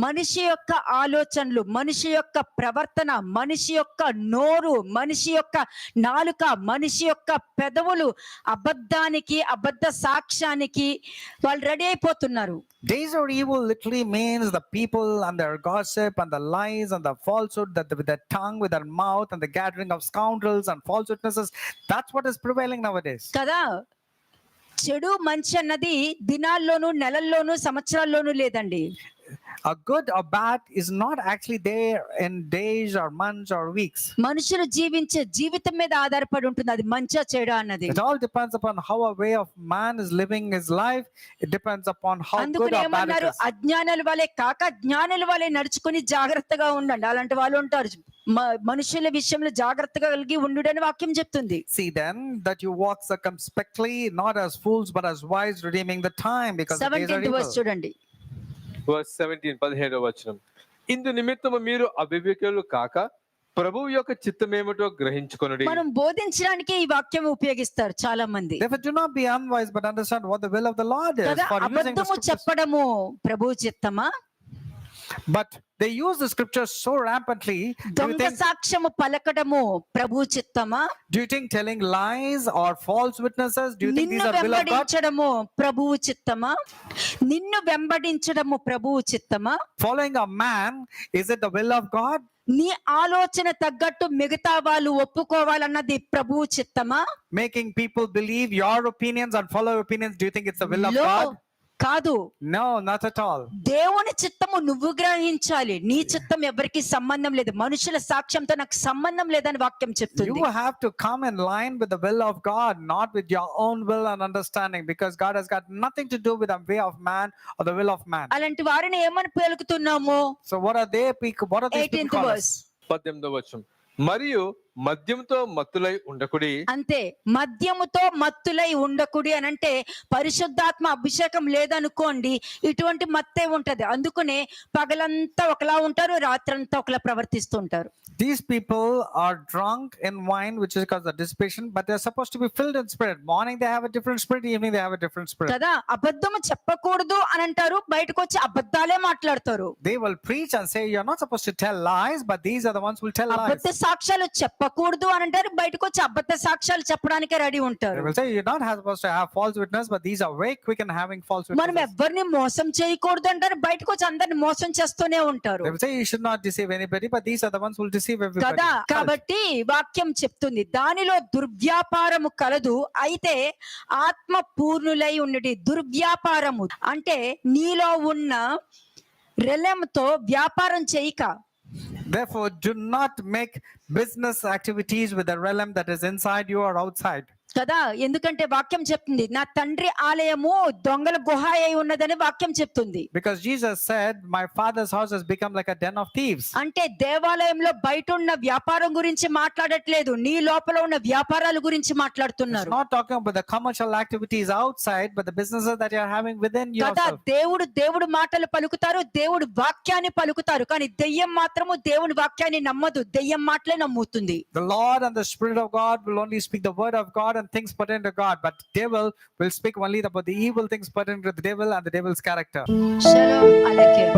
మనిషి యొక్క ఆలోచనలు, మనిషి యొక్క ప్రవర్తన, మనిషి యొక్క నోరు, మనిషి యొక్క నాలుక, మనిషి యొక్క పెదవులు అబద్ధానికి, అబద్ధ సాక్ష్యానికి వాళ్ళు రెడీ అయిపోతున్నారు. Days are evil literally means the people and their gossip and the lies and the falsehood, that with their tongue, with their mouth, and the gathering of scoundrels and false witnesses. That's what is prevailing nowadays. కదా. చెడు మంచి అన్నది దినాల్లోనూ, నెలల్లోనూ, సంవత్సరాల్లోనూ లేదండి. A good or bad is not actually there in days or months or weeks. మనుషులు జీవించే జీవితం మీద ఆధారపడి ఉంటుంది అది మంచా చెడా అన్నది. It all depends upon how a way of man is living his life. It depends upon how good or bad it is. అజ్ఞానుల వలె కాక జ్ఞానుల వలె నడుచుకుని జాగ్రత్తగా ఉండండి. అలాంటి వాళ్ళు ఉంటారు. మనుషుల విషయంలో జాగ్రత్తగా కలిగి ఉండుడని వాక్యం చెప్తుంది. See then that you walk circumspectly, not as fools but as wise, redeeming the time, because the days are 17th verse evil. చూడండి. Verse 17 17వ వచనం. ఇందు నిమిత్తము మీరు అవివేకులు కాక ప్రభువు యొక్క చిత్తమేమిటో గ్రహించుకొనుడి. మనం బోధించడానికి ఈ వాక్యం ఉపయోగిస్తారు చాలా మంది. Therefore do not be unwise but understand what the will of the Lord is. కదా, For using the అబద్ధము scriptures. చెప్పడము ప్రభువు చిత్తమా? But they use the scriptures so rampantly. దొంగ సాక్ష్యము పలకడము ప్రభువు చిత్తమా? Do you think telling lies or false witnesses, do you think these నిన్ను are will of God? వెంబడించడము ప్రభువు చిత్తమా? నిన్ను వెంబడించడము ప్రభువు చిత్తమా? Following a man, is it the will of God? నీ ఆలోచన తగ్గట్టు మిగతా వాళ్ళు ఒప్పుకోవాలన్నది ప్రభువు చిత్తమా? Making people believe your opinions and follow your opinions, do you think it's the will of లో, God? కాదు. No, not at all. దేవుని చిత్తము నువ్వు గ్రహించాలి. నీ చిత్తం ఎవరికి సంబంధం లేదు. మనుషుల సాక్ష్యంతో నాకు సంబంధం లేదని వాక్యం చెప్తుంది. You have to come in line with the will of God, not with your own will and understanding, because God has got nothing to do with the way of man or the will of man. అలాంటి వారిని ఏమని పలుకుతున్నాము? So what are they? What are these people 18th called? verse. 18వ వచనం. మరియు మద్యంతో మత్తులై ఉండకుడి. అంతే, మద్యముతో మత్తులై ఉండకుడి అని అంటే పరిశుద్ధాత్మ అభిషేకం లేదనుకోండి, ఇటువంటి మత్తే ఉంటది. అందుకనే పగలంతా ఒకలా ఉంటారు, రాత్రంతా ఒకలా ప్రవర్తిస్తుంటారు. These people are drunk in wine, which is because of dissipation, but they're supposed to be filled in spirit. Morning they have a different spirit, evening they have a different spirit. కదా, అబద్ధము చెప్పకూడదు అని అంటారు, బయటకు వచ్చి అబద్ధాలే మాట్లాడతారు. They will preach and say you're not supposed to tell lies, but these are the ones who will tell lies. అబద్ధ సాక్ష్యాలు చెప్పకూడదు అని అంటారు, బయటకు వచ్చి అబద్ధ సాక్ష్యాలు చెప్పడానికే రెడీ They ఉంటారు. will say you're not supposed to have false witness, but these are very quick in having false మనం witnesses. ఎవరిని మోసం చేయకూడదు అంటారు, బయటకు వచ్చి అందరిని మోసం చేస్తూనే ఉంటారు. They will say you should not deceive anybody, but these are the ones who will deceive everybody. కదా, కాబట్టి వాక్యం చెప్తుంది దానిలో దుర్వ్యాపారము కలదు, అయితే ఆత్మ పూర్ణులై ఉన్నది. దుర్వ్యాపారము అంటే నీలో ఉన్న రెలెంతో వ్యాపారం చేయక. Therefore, do not make business activities with the realm that is inside you or outside. కదా, ఎందుకంటే వాక్యం చెప్తుంది నా తండ్రి ఆలయము దొంగల గుహ అయి ఉన్నదని వాక్యం చెప్తుంది. Because Jesus said, my father's house has become like a den of thieves. అంటే దేవాలయంలో బయట ఉన్న వ్యాపారం గురించి మాట్లాడట్లేదు, నీ లోపల ఉన్న వ్యాపారాల గురించి It's మాట్లాడుతున్నారు. not talking about the commercial activities outside, but the businesses that you're having within కదా, yourself. దేవుడు మాటలు పలుకుతారు, దేవుడు వాక్యాన్ని పలుకుతారు, కానీ దెయ్యం మాత్రము దేవుని వాక్యాన్ని నమ్మదు, దెయ్యం మాటలే నమ్ముతుంది. The Lord and the Spirit of God will only speak the word of God and things pertaining to God, but devil will speak only about the evil things pertaining to the devil and the devil's character. Shalom అలైకుం.